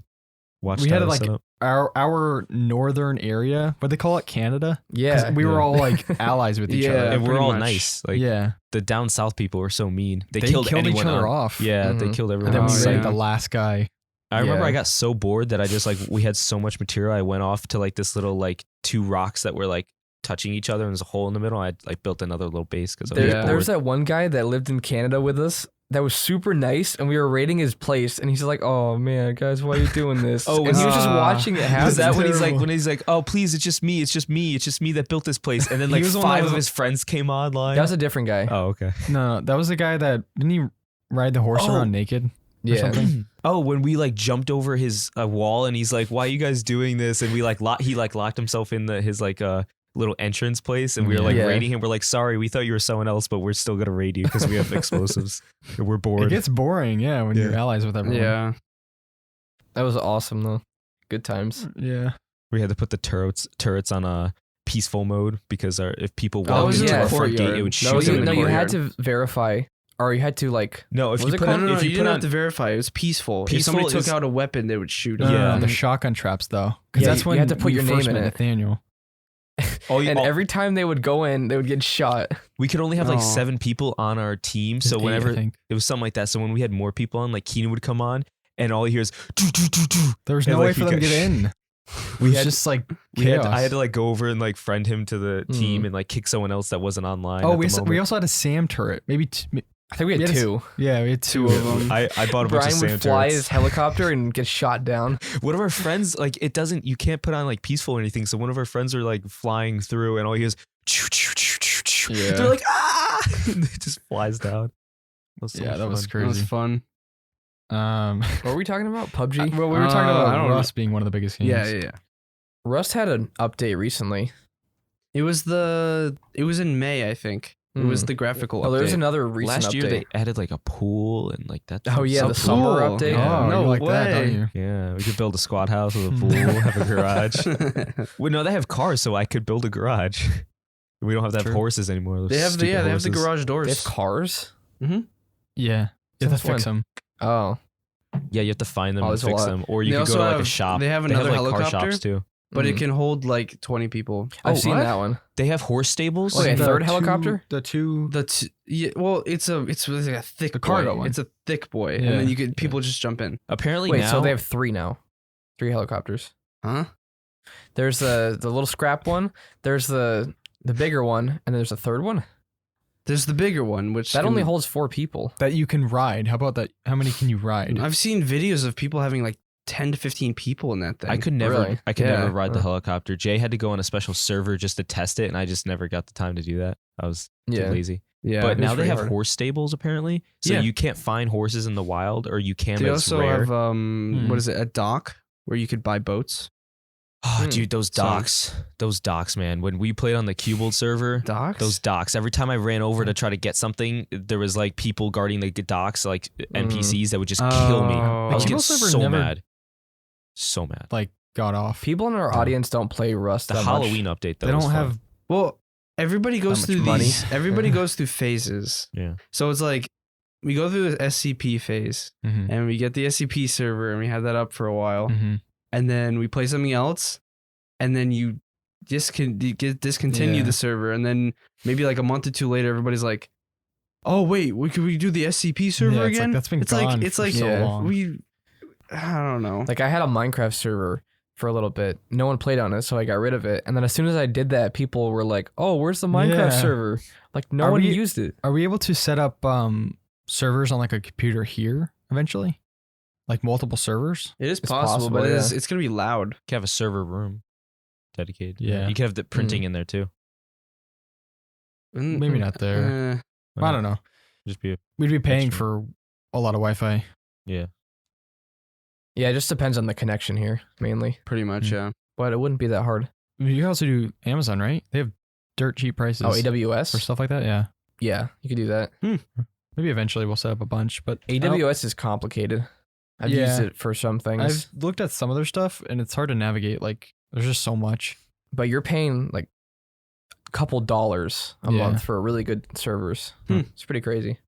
We had like our northern area, what they call it, Canada. Yeah, 'Cause we were all like allies with each other. and we're pretty all much. nice. Like Yeah, the down south people were so mean. They killed killed anyone each other on- off. Yeah, they Mhm. killed And everyone. then we Oh, raided yeah. the last guy. I remember Yeah. I got so bored that I just like we had so much material. I went off to like this little like two rocks that were like touching each other, and there's a hole in the middle. I like built another little base because I was bored. There's that one guy that lived in Canada with us that was super nice, and we were raiding his place, and he's just like, "Oh man, guys, why are you doing this?" Oh, and he was just watching it happen. Was that when terrible. he's like, "Oh please, it's just me that built this place," and then He like was the one that 5 was- of his friends came online. That was a different guy. Oh okay. No, that was the guy that didn't he ride the horse Oh. around naked? Yeah. something? Oh, when we like jumped over his wall, and he's like, "Why are you guys doing this?" And we like he like locked himself in his like little entrance place, and we were like Yeah. raiding him. We're like, "Sorry, we thought you were someone else, but we're still gonna raid you because we have explosives. And we're It bored." gets boring, yeah, when you're allies with everyone. Yeah. That was awesome though. Good times. Yeah. We had to put the turrets on peaceful mode because if people Oh, walked into yeah. our front gate, Courtyard. it would shoot No, them. in the you courtyard. had to verify, or you had to like. No, if What you was it put called? on, No, if you you didn't put have on, to verify. It was peaceful. If Peaceful somebody took is- out a weapon, they would shoot No, them. Yeah. the shotgun traps though. Because Yeah, that's you when had to put you your first name in met it. Nathaniel. And every time they would go in, they would get shot. we could only have like Oh. 7 people on our team. Just So 8, whenever I think. it was something like that. So when we had more people on, like Keenan would come on, and all he hears, "Doo, doo, doo, doo." There was And, no like, way for we them to got- get in. We It was had- just like I chaos. had to like go over and like friend him to the team and like kick someone else that wasn't online. Oh, at we the we moment. also had a Sam turret. Maybe I think we had We had a- two. yeah, we had two of them. I bought a bunch Brian of Sam would fly turrets. his helicopter and get shot down. One of our friends, like you can't put on like peaceful or anything. So one of our friends are like flying through, and all he hears, choo, choo, choo, choo, choo. Yeah. They're like, ah, and it just flies down. So Yeah, much that was fun. That was crazy. fun. What were we talking about? PUBG? Well, we were talking I about don't Rust being one of the biggest games. Yeah. Rust had an update recently. It was in May, I think. It was the graphical Oh, update. there's another recent Last year update. they added like a pool and like that. Oh, yeah, So the summer cool. update. Yeah. Oh, No you like that, way. don't you? Yeah, we could build a squad house with a pool, have a garage. Well, no, they have cars, so I could build a garage. We don't have to have True. horses anymore. those they have stupid they have the horses. garage doors. They have cars? Yeah. You have to Since fix when? them. Oh. Yeah, you have to find them Oh, and there's a fix lot. them, or you They could go also to like a have- shop. they have another like car helicopter? shops too. but it Mhm. can hold like 20 people. I've Oh, seen what? that one. They have horse stables. Okay, The third two- helicopter? The two. Well, it's like a thick The cargo boy. one. It's a thick boy, Yeah. and then you could people just jump in. Apparently Wait, now so they have 3 now. 3 helicopters. Huh? There's the little scrap one. There's the bigger one, and then there's a third one. There's the bigger one, which That only holds 4 people. that you can ride. How about that? How many can you ride? I've seen videos of people having like 10 to 15 people in that thing. I could never, Really? I could Yeah. never ride the Huh. helicopter. Jay had to go on a special server just to test it, and I just never got the time to do that. I was too Yeah. lazy. Yeah, But it now was they pretty have hard. horse stables apparently, so Yeah. you can't find horses in the wild, or you can. they But it's also rare. have Hmm. what is it? A dock where you could buy boats. Oh, Hmm. dude, those docks, man. When we played on the Cubold server, Docks. those docks. Every time I ran over to try to get something, there was like people guarding the docks, like NPCs that would just kill me. Oh. I was The getting Cubold server so never- mad, so mad. Like got off. People in our audience don't play Rust The that Halloween update, though, They was don't fun. have. Well, everybody goes much through money. these. Everybody goes through phases. Yeah. So it's like we go through the SCP phase, Mhm. and we get the SCP server, and we have that up for a while, Mhm. and then we play something else, and then you discontinue Yeah. the server, and then maybe like a month or two later, everybody's like, "Oh wait, could we do the SCP server Yeah, it's like again?" that's been it's gone like it's for like so long. I don't know. Like I had a Minecraft server for a little bit. No one played on it, so I got rid of it. And then as soon as I did that, people were like, "Oh, where's the Minecraft Yeah. server?" Like no Are one we- used it. Are we able to set up servers on like a computer here eventually? Like multiple servers? It is It's possible, possible, but yeah. it's gonna be loud. You could have a server room dedicated. Yeah. You could have the printing in there too. Maybe not there. I don't know. Just be We'd be paying That's for a lot of Wi-Fi. yeah. Yeah, it just depends on the connection here, mainly. Pretty much, Hmm. yeah. But it wouldn't be that hard. You can also do Amazon, right? They have dirt cheap prices Oh, for AWS? stuff like that. Yeah. Yeah, you could do that. Maybe eventually we'll set up a bunch, but AWS is complicated. I've Yeah. used it for some things, I've looked at some of their stuff and it's hard to navigate. Like there's just so much. but you're paying like a couple dollars a Yeah. month for really good servers. It's pretty crazy.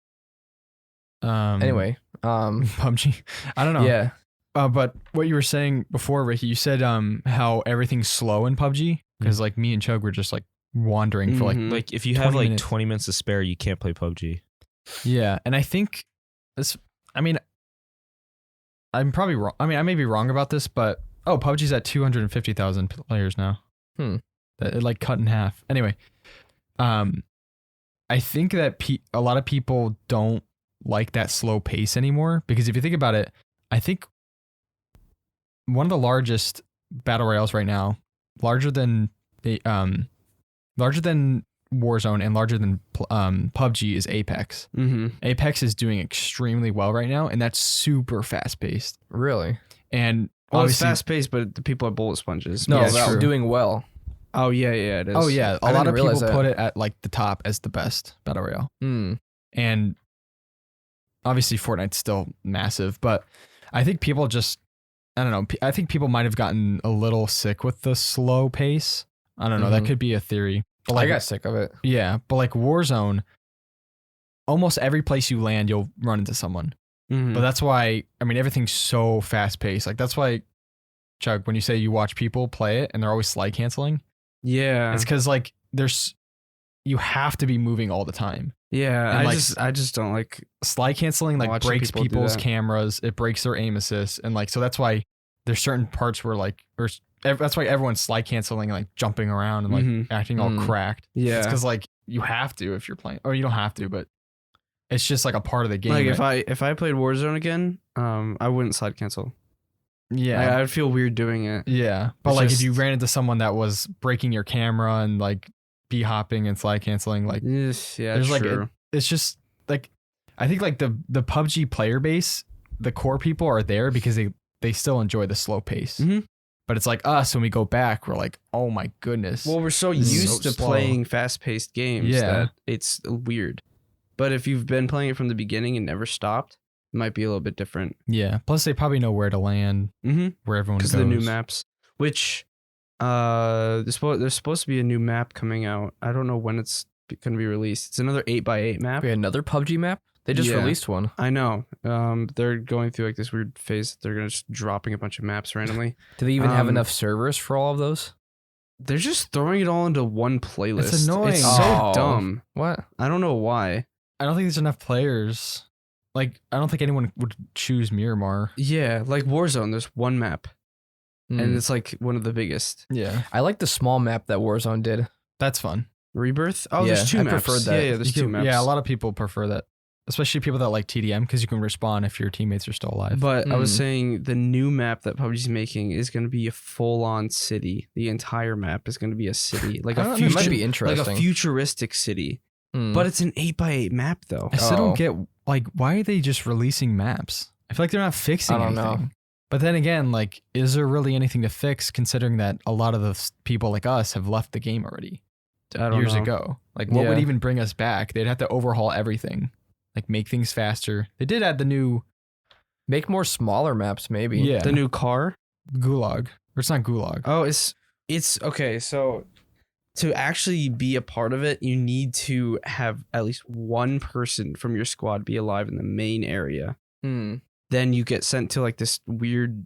Anyway, Anyway, PUBG. I don't know. yeah. But what you were saying before, Ricky, you said how everything's slow in PUBG because like me and Chug were just like wandering for like Mhm. Like if you have 20 like minutes. 20 minutes to spare, you can't play PUBG. yeah, and I think this. I mean, I'm probably wrong. I mean, I may be wrong about this, but PUBG's at 250,000 players now. That it like cut in half. Anyway, I think that a lot of people don't like that slow pace anymore because if you think about it, I think one of the largest battle royales right now, larger than Warzone and larger than PUBG, is Apex. Mm-hmm. Apex is doing extremely well right now, and that's super fast paced. Really? And Well, it's obviously, fast paced, but the people are bullet sponges. No, yeah, it's it's true. doing well. Oh yeah, it is. oh yeah, I a lot didn't of people realize that. put it at like the top as the best battle royale. And obviously Fortnite's still massive, but I think people just, I don't know, I think people might have gotten a little sick with the slow pace. I don't know, that Mhm. could be a theory. But I like, got sick of it. yeah, but like Warzone, almost every place you land, you'll run into someone. Mhm. But that's why, I mean, everything's so fast paced. Like that's why, Chug, when you say you watch people play it and they're always slide canceling, yeah, it's because like you have to be moving all the time. yeah. and, like, I just don't like. Slide canceling like Watching breaks people do people's that. cameras. It breaks their aim assist, and like so that's why there's certain parts where like that's why everyone's slide canceling and like jumping around and like Mhm. acting all cracked. It's Yeah, because like you have to if you're playing, or you don't have to, but it's just like a part of the game. like right? if I played Warzone again, I wouldn't slide cancel. yeah, I would feel weird doing it. yeah, but It's like just- if you ran into someone that was breaking your camera and like b hopping and slide canceling, like Yes, yeah, there's like true. it's just like I think like the PUBG player base, the core people are there because they still enjoy the slow pace. Mhm. But it's like us when we go back, we're like, oh my goodness. Well, we're so This is used so to slow. playing fast-paced games Yeah. that it's weird. But if you've been playing it from the beginning and never stopped, it might be a little bit different. Yeah. Plus they probably know where to land, Mm-hmm. where everyone goes. Because of the new maps, which there's supposed to be a new map coming out. I don't know when it's going to be released. It's another 8x8 map. We had another PUBG map. They just Yeah. released one. I know. They're going through like this weird phase. They're gonna just dropping a bunch of maps randomly. Do they even have Um, enough servers for all of those? They're just throwing it all into one playlist. It's annoying. It's so Oh. dumb. What? I don't know why. I don't think there's enough players. Like I don't think anyone would choose Miramar. Yeah, like Warzone. There's one map, and it's like one of the biggest. Yeah. I like the small map that Warzone did. That's fun. Rebirth. Oh, Yeah, there's two I maps. preferred that. Yeah, there's You two can- maps. Yeah, a lot of people prefer that. Especially people that like TDM because you can respawn if your teammates are still alive. But I was Mm. saying the new map that PUBG's making is going to be a full-on city. The entire map is going to be a city, like I a don't know, future, It might be like a interesting. futuristic city. Mm. But it's an 8x8 map though. I still Oh. don't get like why are they just releasing maps? I feel like they're not fixing I don't know. anything. But then again, like, is there really anything to fix considering that a lot of the people like us have left the game already I don't years know. ago? Like, what would Yeah. even bring us back? They'd have to overhaul everything, like make things faster. They did add the new Make more smaller maps, maybe. yeah The new car. Gulag, or it's not Gulag. Oh, it's okay. So to actually be a part of it, you need to have at least one person from your squad be alive in the main area. Mm. Then you get sent to like this weird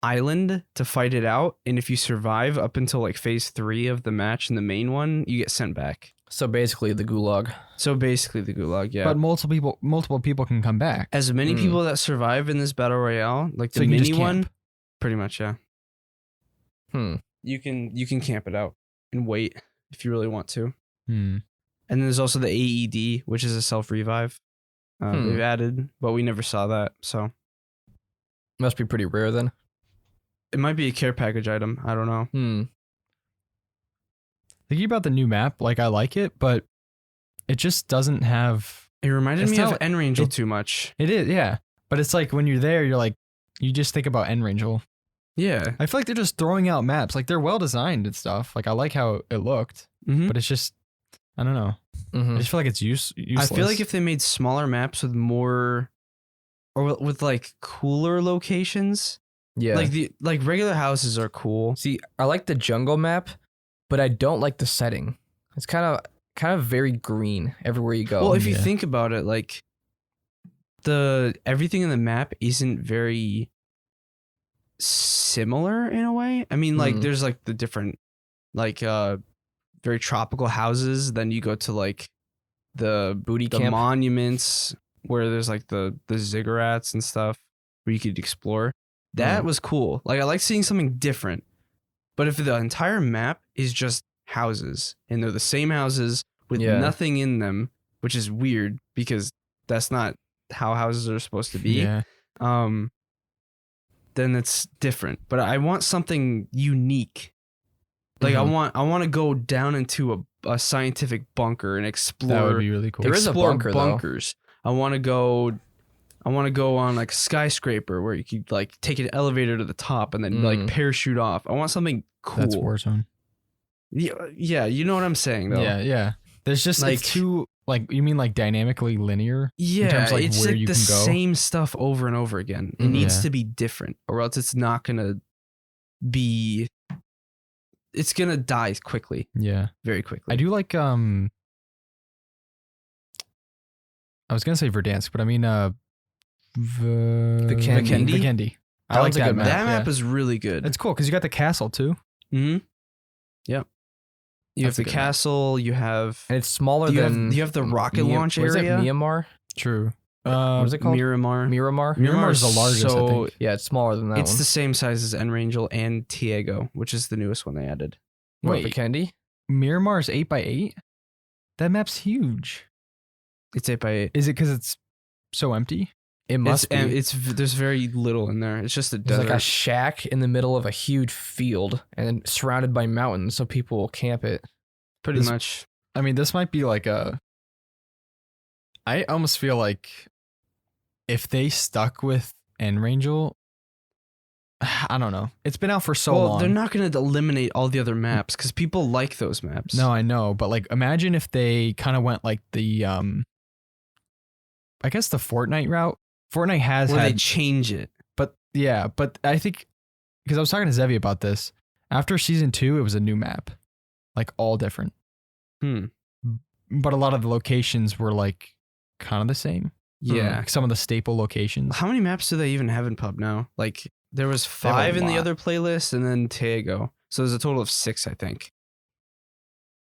island to fight it out, and if you survive up until like phase 3 of the match in the main one, you get sent back. So basically, the Gulag. So basically the gulag, yeah. But multiple people can come back. as many Mm. people that survive in this battle royale, like So the you can just mini one, camp. pretty much, yeah. You can camp it out and wait if you really want to. Hmm. And then there's also the AED, which is a self revive. They've added, but we never saw that, so Must be pretty rare then. it might be a care package item. I don't know. Thinking about the new map, like I like it, but it just doesn't have. It reminded It's me not- of N-Rangel it- too much. It is, yeah. But it's like when you're there, you're like, you just think about N-Rangel. Yeah. I feel like they're just throwing out maps. Like they're well designed and stuff. Like I like how it looked, Mhm. but it's just, I don't know. I just feel like it's useless. I feel like if they made smaller maps with more, or with like cooler locations, Yeah. like regular houses are cool. See, I like the jungle map, but I don't like the setting. It's kind of very green everywhere you go. Well, if you think about it, like everything in the map isn't very similar in a way. I mean, like there's like the different like very tropical houses. Then you go to like the Booty camp. monuments where there's like the ziggurats and stuff where you could explore. That was cool. Like I like seeing something different. But if the entire map is just houses and they're the same houses with nothing in them, which is weird because that's not how houses are supposed to be. Yeah. Then it's different. But I want something unique. Like I want to go down into a scientific bunker and explore. That would be really cool. There is a explore bunker, though. bunkers. I want to go on like a skyscraper where you could like take an elevator to the top and then like parachute off. I want something cool. That's Warzone. Yeah, you know what I'm saying though. Yeah. There's just like Like- too like you mean like dynamically linear? Yeah, In terms of, like, it's where like you the can go? same stuff over and over again. It needs Yeah. to be different, or else it's not gonna be. It's gonna die quickly, Yeah. very quickly. I do like I was gonna say Verdansk, but I mean Vikendi. Vikendi. I like one's a that good map. That yeah. map is really good. It's cool because you got the castle too. Mm-hmm. Yep. You That's a have the good map. castle. You have And it's smaller you than have the rocket launch what is it, area. Myanmar? True. What is it called? Miramar. Miramar? Miramar's the largest, I So think. Yeah, it's smaller than that it's one. the same size as Enrangel and Tiago, which is the newest one they added. What, Wait. Vikendi? Miramar's 8x8? That map's huge. It's 8x8. Is it because it's so empty? It must be. There's very little in there. It's just a There's desert. like a shack in the middle of a huge field and surrounded by mountains, so people will camp it. pretty this- much. I mean, this might be like a. I almost feel like if they stuck with Enrangel, I don't know. It's been out for so long. They're not going to eliminate all the other maps because people like those maps. No, I know, but like, imagine if they kind of went like the I guess the Fortnite route. Fortnite has where they had, change it. but yeah, but I think because I was talking to Zevi about this after season 2, it was a new map, like all different. But a lot of the locations were like kind of the same. Yeah. Like some of the staple locations. How many maps do they even have in pub now? Like there was They have a 5 in the lot. other playlist and then Tiago. So there's a total of 6, I think.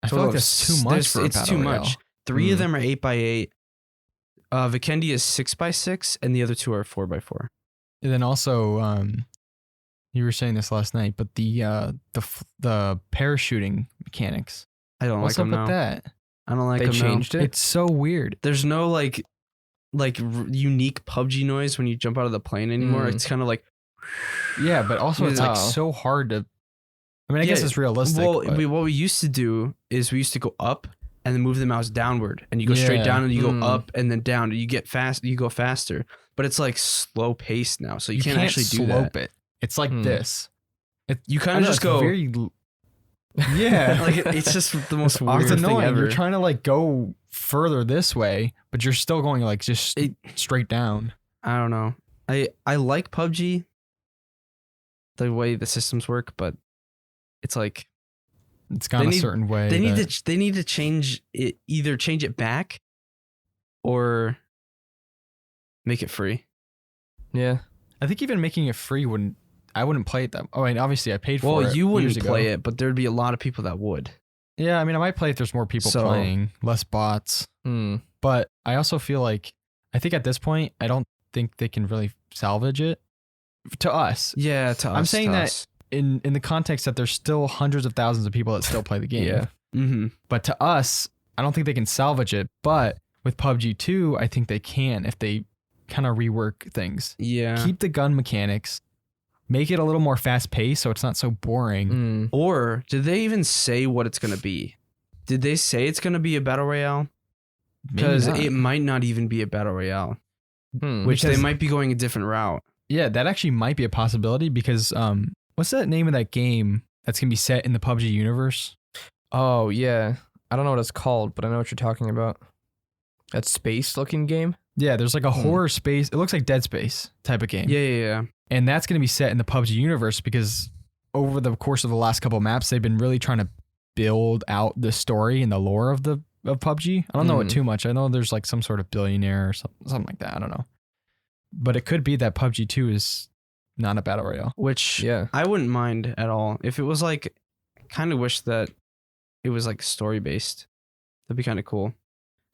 I feel Total like of that's too s- much there's- for a It's battle too royale. much. 3 of them are 8x8. Vikendi is 6x6 and the other 2 are 4x4. And then also, you were saying this last night, but the parachuting mechanics. I don't What's like up them with now. that? I don't like They them now. changed it. It's so weird. There's no unique PUBG noise when you jump out of the plane anymore. Mm. It's kind of like Yeah, but also it's like Oh. so hard to. I mean, I guess Yeah, it's realistic. well, but- what we used to do is we used to go up and then move the mouse downward, and you go straight Yeah. down and you Mm. go up and then down. You get fast, you go faster, but it's like slow paced now, so you can't actually do slope that. it. It's like Hmm. this. You I kind know, of just it's go. Very, yeah, like it's just the most it's weird thing annoying. ever. You're trying to like go further this way, but you're still going like just straight down. I don't know. I like PUBG, the way the systems work, but it's like It's gone They a need- certain way. they need that- to change it, either change it back or make it free. Yeah. I think even making it free wouldn't. I wouldn't play it that. Oh, and obviously I paid for it. Well, you wouldn't years play ago. it, but there'd be a lot of people that would. Yeah, I mean, I might play if there's more people So- playing, less bots. Mm. But I also feel like I think at this point I don't think they can really salvage it to us. Yeah, to us. I'm saying that in the context that there's still hundreds of thousands of people that still play the game. Yeah. Mm-hmm. But to us, I don't think they can salvage it. But with PUBG 2, I think they can if they kind of rework things. Yeah. Keep the gun mechanics, make it a little more fast paced so it's not so boring. Mm. Or did they even say what it's gonna be? Did they say it's gonna be a battle royale? Maybe Because not. it might not even be a battle royale, Hmm. which they Because- might be going a different route. Yeah, that actually might be a possibility because what's that name of that game that's gonna be set in the PUBG universe? Oh yeah. I don't know what it's called, but I know what you're talking about. That space-looking game. Yeah, there's like a horror space. It looks like Dead Space type of game. Yeah. And that's going to be set in the PUBG universe because over the course of the last couple of maps, they've been really trying to build out the story and the lore of PUBG. I don't know it too much. I know there's like some sort of billionaire or something like that. I don't know. But it could be that PUBG 2 is not a battle royale. Which I wouldn't mind at all. If it was like, kind of wish that it was like story based. That'd be kind of cool.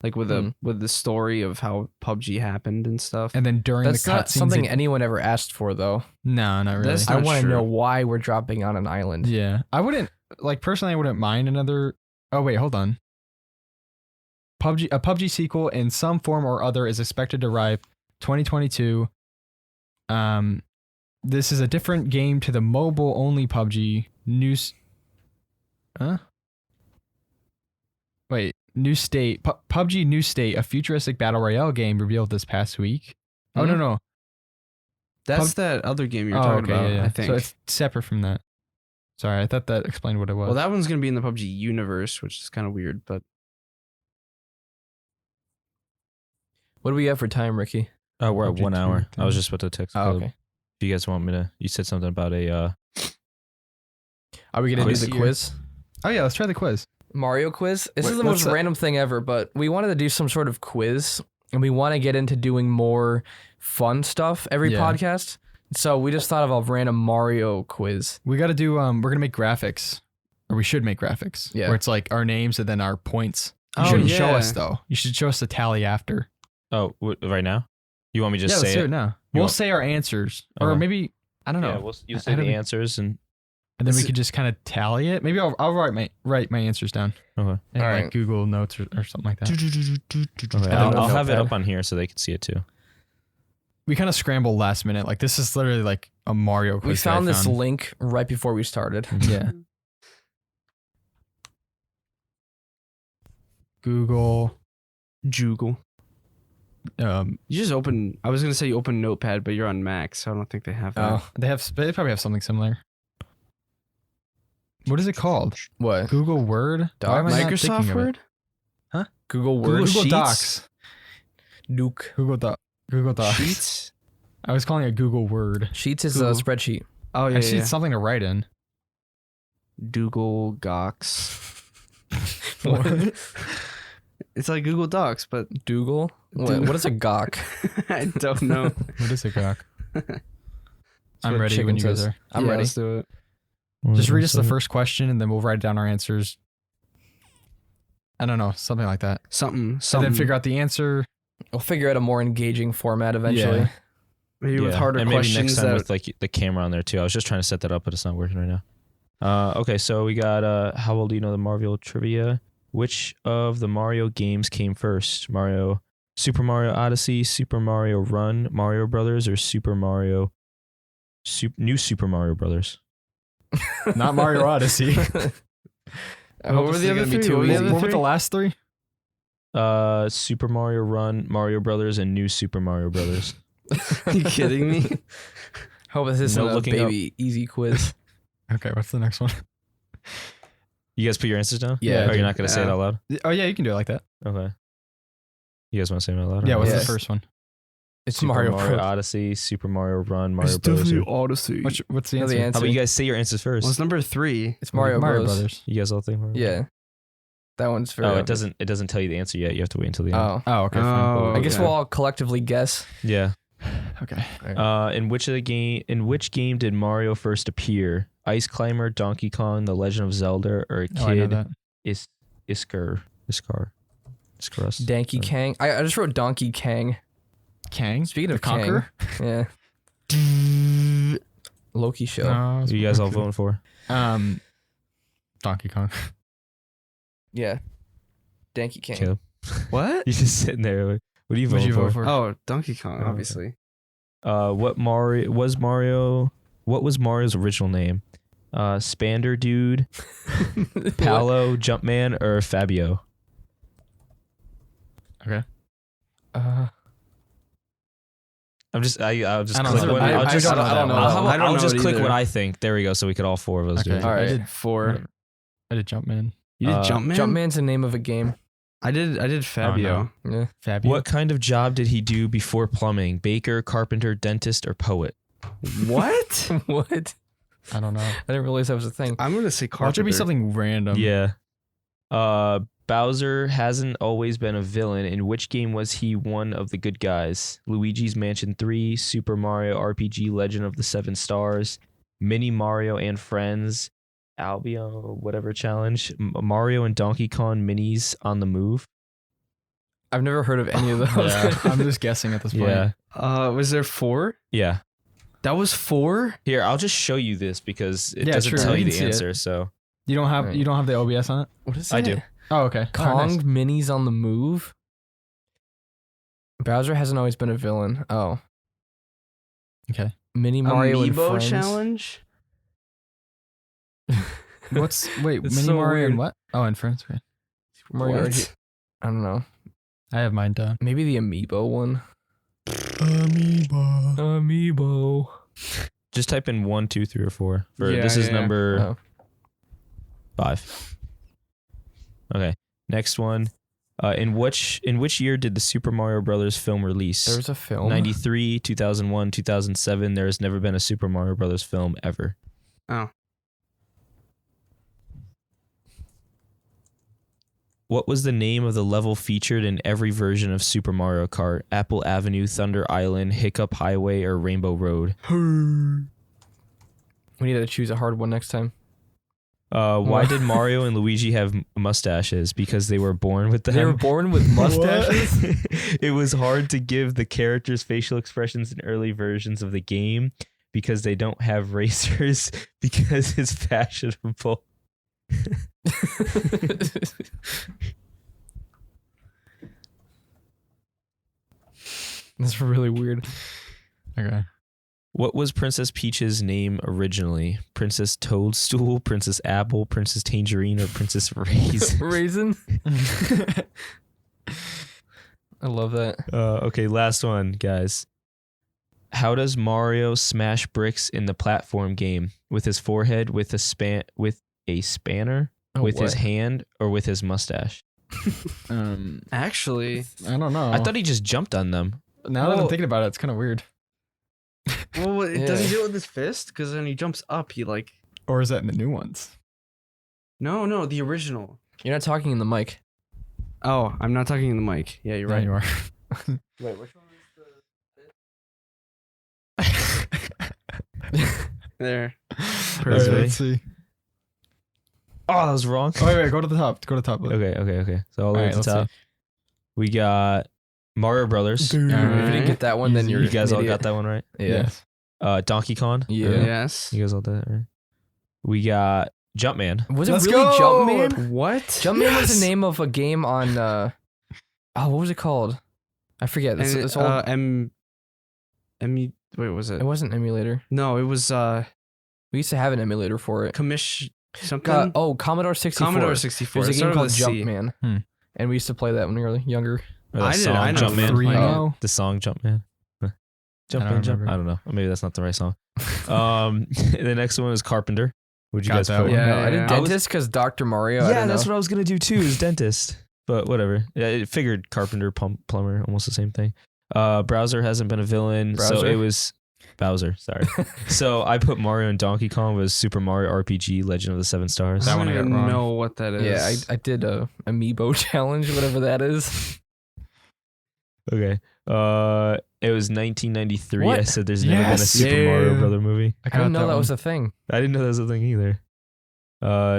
Like with the story of how PUBG happened and stuff. And then during That's the not cutscenes, something anyone ever asked for, though. No, not really. That's I not want to true. know why we're dropping on an island. Yeah, I wouldn't personally. I wouldn't mind another. Oh wait, hold on. A PUBG sequel in some form or other is expected to arrive 2022. This is a different game to the mobile only PUBG news. Wait, new state. PUBG New State, a futuristic battle royale game revealed this past week. Oh no. That's that other game you're talking about, yeah. I think. So it's separate from that. Sorry, I thought that explained what it was. Well, that one's going to be in the PUBG universe, which is kind of weird, but What do we have for time, Ricky? We're at PUBG 1 hour. 2, I was just about to text. Oh, Caleb. okay. If you guys want me to, you said something about a. Are we gonna do Quiz the here. quiz? Oh yeah, let's try the quiz. Mario quiz? This Wait, is the what's most that? random thing ever, but we wanted to do some sort of quiz, and we want to get into doing more fun stuff every Yeah. podcast. So we just thought of a random Mario quiz. We got to do. We're gonna make graphics, or we should make graphics. Yeah. Where it's like our names and then our points. You Oh, shouldn't show yeah. us though. You should show us the tally after. Oh, right now? You want me to just yeah, let's say do it it? now. You We'll want- say our answers, or Okay. maybe I don't know. Yeah, you I say the don't- answers and. And then we could just kind of tally it. Maybe I'll write my answers down. Okay. And All like right. Google Notes or something like that. Okay. I don't I'll know have it that. up on here so they can see it too. We kind of scrambled last minute. Like this is literally like a Mario quiz. We that I found this link right before we started. Yeah. Google. Joogle. Um, You just open, I was going to say you open Notepad, but you're on Mac, so I don't think they have that. they probably have something similar. What is it called? What? Google Word? Why am I not thinking Microsoft of it? Word? Google Word? Google Sheets? Docs. Nuke. Google Docs. Sheets? I was calling it Google Word. Sheets is Google. a spreadsheet. Oh, yeah, Actually, yeah. it's something to write in. Google Docs. What? It's like Google Docs, but Dougal? What is a gawk? I don't know. What is it, Gawk? I'm what ready chicken when you guys says. are. I'm Yeah, ready. Let's do it. Just read us the first question and then we'll write down our answers. I don't know, something like that. Something. And then figure out the answer. We'll figure out a more engaging format eventually. Yeah. Maybe with harder and maybe questions next time that with like the camera on there too. I was just trying to set that up, but it's not working right now. Okay, so we got how well do you know the Marvel trivia? Which of the Mario games came first? Super Mario Odyssey, Super Mario Run, Mario Brothers, or New Super Mario Brothers? Not Mario Odyssey. I hope were this the is other gonna be three? too What were the easy. other What were the last three? Super Mario Run, Mario Brothers, and New Super Mario Brothers. Are you kidding me? Hope this isn't No a looking up. baby easy quiz. Okay, what's the next one? You guys put your answers down? Yeah, Or you're not gonna say it Yeah. out loud? Oh yeah, you can do it like that. Okay. You guys want to say it out loud? Yeah, what's Yes. the first one? It's Super Mario Mario Bros. Odyssey, Super Mario Run, Mario Brothers. Odyssey. What's the Know answer? the How answer. about you guys say your answers first? Well, it's number 3. It's Mario Bros. You guys all think Mario? Yeah. That one's very Oh, it doesn't tell you the answer yet. You have to wait until the end. Oh. Oh, okay. Oh, I guess okay. we'll all collectively guess. Yeah. Fine. Okay. In which game did Mario first appear? Ice Climber, Donkey Kong, The Legend of Zelda, or Oh, I know Kid that. Iskar. Donkey Kang. I just wrote Donkey Kang. Kang. Speaking The of Conqueror. Kang, yeah. Loki show. No, Who you guys all voting for? Donkey Kong. Yeah. Donkey Kang. Caleb? What? You're just sitting there. Like, what are you What'd voting you for? vote for? Oh, Donkey Kong, okay. obviously. What was Mario's original name? Spander Dude, Paolo, Jumpman, or Fabio? Okay. I'll just I don't click know. what I just don't know that one. I don't I'll know just it click either. what I think. There we go. So we could all four of us do Okay. it. All right. I did 4. I did Jumpman. You did Jumpman? Jumpman's the name of a game. I did Fabio. Yeah. Fabio. What kind of job did he do before plumbing? Baker, carpenter, dentist, or poet? What? What? I don't know. I didn't realize that was a thing. I'm gonna say Why carpenter. should be something random? Yeah. Bowser hasn't always been a villain. In which game was he one of the good guys? Luigi's Mansion 3, Super Mario RPG Legend of the Seven Stars, Mini Mario and Friends, Albion, whatever challenge, Mario and Donkey Kong Minis on the Move. I've never heard of any of those. Yeah, I'm just guessing at this point. Yeah. Was there 4? Yeah. That was 4? Here, I'll just show you this because it Yeah, doesn't true. tell I you can the see it. answer. So You don't have Right. the OBS on it? What is I that? do. Oh, okay. Kong nice. Minis on the Move? Bowser hasn't always been a villain. Oh. Okay. Mini Mario and Amiibo Friends. challenge? What's wait, It's Mini so Mario weird. and what? Oh, and Friends. Okay. Super Mario What? RPG. I don't know. I have mine done. Maybe the Amiibo one. Amiibo. Amiibo. just type in 1, 2, 3, or 4. Yeah, This is yeah. number Oh. 5. Okay. Next one. In which year did the Super Mario Brothers film release? There was a film. 93, 2001, 2007. There has never been a Super Mario Brothers film ever. Oh. What was the name of the level featured in every version of Super Mario Kart? Apple Avenue, Thunder Island, Hiccup Highway, or Rainbow Road? We need to choose a hard one next time. Why did Mario and Luigi have mustaches? Because they were born with them. They were born with mustaches? It was hard to give the characters facial expressions in early versions of the game because they don't have razors because it's fashionable. That's really weird. Okay. What was Princess Peach's name originally? Princess Toadstool, Princess Apple, Princess Tangerine, or Princess Raisin? Raisin? I love that. Okay, last one, guys. How does Mario smash bricks in the platform game? With his forehead, with a spanner, Oh, with his what? hand, or with his mustache? Actually, I don't know. I thought he just jumped on them. now that I'm Well- thinking about it, it's kind of weird. well, Yeah. does he do it with his fist? Because when he jumps up, he like. Or is that in the new ones? No, the original. You're not talking in the mic. Oh, I'm not talking in the mic. Yeah, you're Yeah, right. you are. Wait, which one there? All right, let's see. Oh, that was wrong. Oh, wait, go to the top. Go to the top. Okay. So all the way All right, at the let's top. We got Mario Brothers. If you Alright. didn't get that one, then Easy. you're You guys an all idiot. got that one right? Yeah. Yes. Donkey Kong. Yeah. Yes. You guys all did that right? We got Jumpman. Was it Let's really go! Jumpman? What? Jumpman was the name of a game on. What was it called? I forget. And This old. wait, what was it? It wasn't emulator. No, it was We used to have an emulator for it. something. Commodore 64. Commodore 64. There's a It game started called with a C. Jumpman, Hmm. and we used to play that when we were younger. Or the I did- song I know Jumpman. Free Mo. The song Jumpman. Jump don't in, jump. remember. I don't know. Maybe that's not the right song. The next one is Carpenter. Would you Got guys that put? one. Yeah, No, I did yeah. dentist because Dr. Mario. I Yeah, don't that's know. what I was gonna do too. Is dentist, but whatever. Yeah, it figured carpenter, plumber, almost the same thing. Browser hasn't been a villain, so Browser? it was Bowser. Sorry. So I put Mario and Donkey Kong was Super Mario RPG: Legend of the Seven Stars. That I one don't I got even wrong. know what that is. Yeah, I did a amiibo challenge, whatever that is. Okay. It was 1993. What? I said there's never been a Yes. Super Mario Brother movie. I didn't know that was a thing. I didn't know that was a thing either.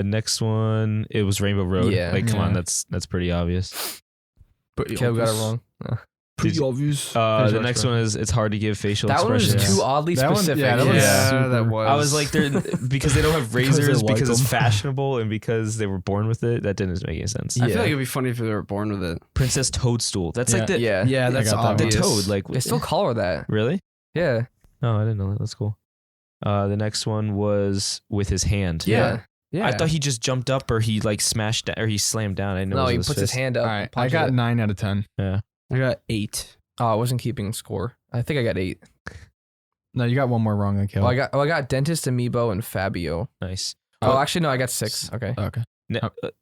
Next one, it was Rainbow Road. Yeah. Like, come on, Yeah. that's pretty obvious. Caleb got it wrong. Did you- obvious. The next one is it's hard to give facial That one was expressions. too oddly That one- specific. yeah, that was Yeah, super- that was. I was like, they're because they don't have Because they razors, like because it's them. fashionable, and because they were born with it. That didn't make any sense. I Yeah. feel like it'd be funny if they were born with it. Princess Toadstool. That's like the Yeah. Yeah, that's got that the one. obvious. toad. Like They still call her that. really? Yeah. No, I didn't know that. That's cool. The next one was with his hand. Yeah. Yeah. I thought he just jumped up or he like smashed down or he slammed down. I didn't know. No, it he was puts his fist. hand up. All and right. I punches got it. 9 out of 10. Yeah. I got 8. Oh, I wasn't keeping score. I think I got 8. No, you got one more wrong than Caleb. I got dentist, amiibo, and Fabio. Nice. Oh, actually, no, I got 6. Okay. Okay.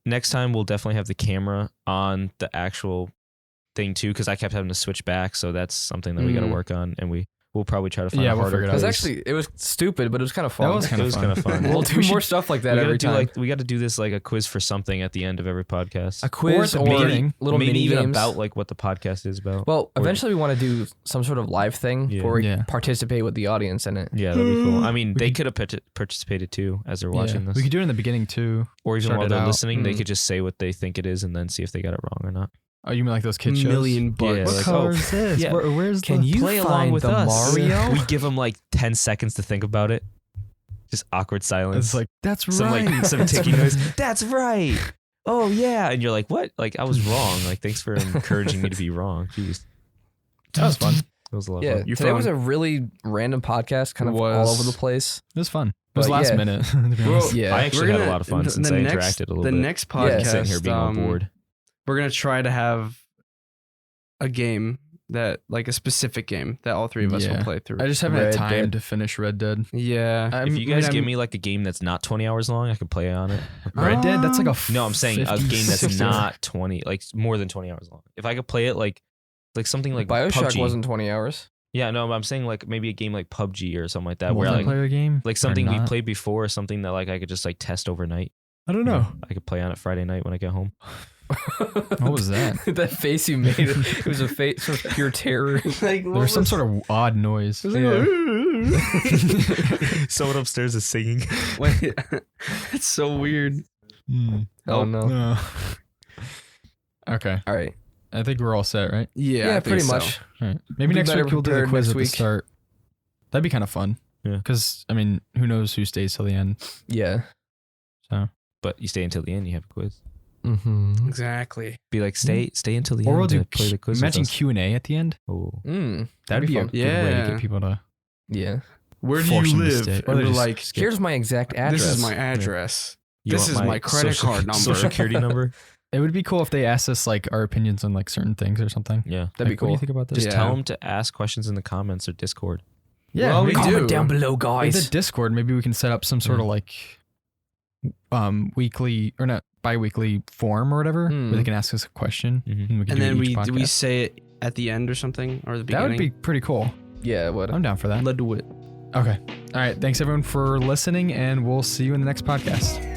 Next time we'll definitely have the camera on the actual thing too, because I kept having to switch back. So that's something that we got to work on, and we'll probably try to find a we'll harder figure it place. out. It was stupid, but it was kind of fun. That was kind of fun. We'll do more stuff like that every time. We got to do this like a quiz for something at the end of every podcast. A quiz Or at the beginning. little maybe mini even games. about like what the podcast is about. Well, eventually we want to do some sort of live thing where we Yeah. participate with the audience in it. Yeah, that'd be cool. I mean, they could have participated too as they're watching this. We could do it in the beginning too. Or even start while it they're out. listening, they could just say what they think it is and then see if they got it wrong or not. Oh, you mean like those kid shows? $1,000,000 bucks. Yeah, What like, color oh, is this? yeah. Where's Can the... you play along find with the us? Mario? We give them like 10 seconds to think about it. Just awkward silence. It's like, that's some right. like some ticky noise. That's right. Oh yeah. And you're like, what? Like I was wrong. Like thanks for encouraging me to be wrong. Jeez. That was fun. It was a lot of Yeah, fun. today was a really random podcast, kind of all over the place. It was fun. It was But last yeah. minute. To be honest. Yeah, I actually had a lot of fun since I interacted a little bit. The next podcast, sitting here being on board. we're gonna try to have a game that, like a specific game that all three of us will play through. I just haven't had Red time Dead. to finish Red Dead. Yeah. If you guys give me like a game that's not 20 hours long, I could play on it. Red Dead, that's like a No, I'm saying a 50, game that's 60. not 20, like more than 20 hours long. If I could play it like something like BioShock PUBG. wasn't 20 hours. Yeah, no, I'm saying like maybe a game like PUBG or something like that, where like Multiplayer game? like Or something we not? played before, or something that like I could just like test overnight. I don't know. I could play on it Friday night when I get home. What was that? That face you made, it was a face of pure terror. Like, There was some sort of odd noise. Someone upstairs is singing. Wait, it's so weird. Oh no. No. Okay. All right. I think we're all set, right? Yeah, I think pretty so. much. All right. Maybe Be next better week we'll do the prepared quiz next at the week. start. That'd be kind of fun. Yeah. Because, I mean, who knows who stays till the end. Yeah. But you stay until the end, you have a quiz. Mm-hmm. Exactly. Be like, stay until the Or end. we'll do, to play the quiz. imagine with us. Q&A at the end. Oh. That'd be a fun. good way to Yeah. get people to... Yeah. Where do Force you them to live? stay. And Or they we're just like, skip. Here's my exact address. this is my address. You This want is my credit card number. Social security number. It would be cool if they asked us like our opinions on like certain things or something. Yeah. That'd be Like, What do cool. you think about this? Just Yeah. tell them to ask questions in the comments or Discord. Yeah, Well, we maybe- do. Comment down below, With guys. the Discord, maybe we can set up some sort of like weekly or not bi-weekly form or whatever where they can ask us a question Mhm. and we can And do then it each do we podcast. say it at the end or something, or the That beginning? would be pretty cool. Yeah, what? I'm down for that. Let's do it. Okay. All right. Thanks everyone for listening and we'll see you in the next podcast.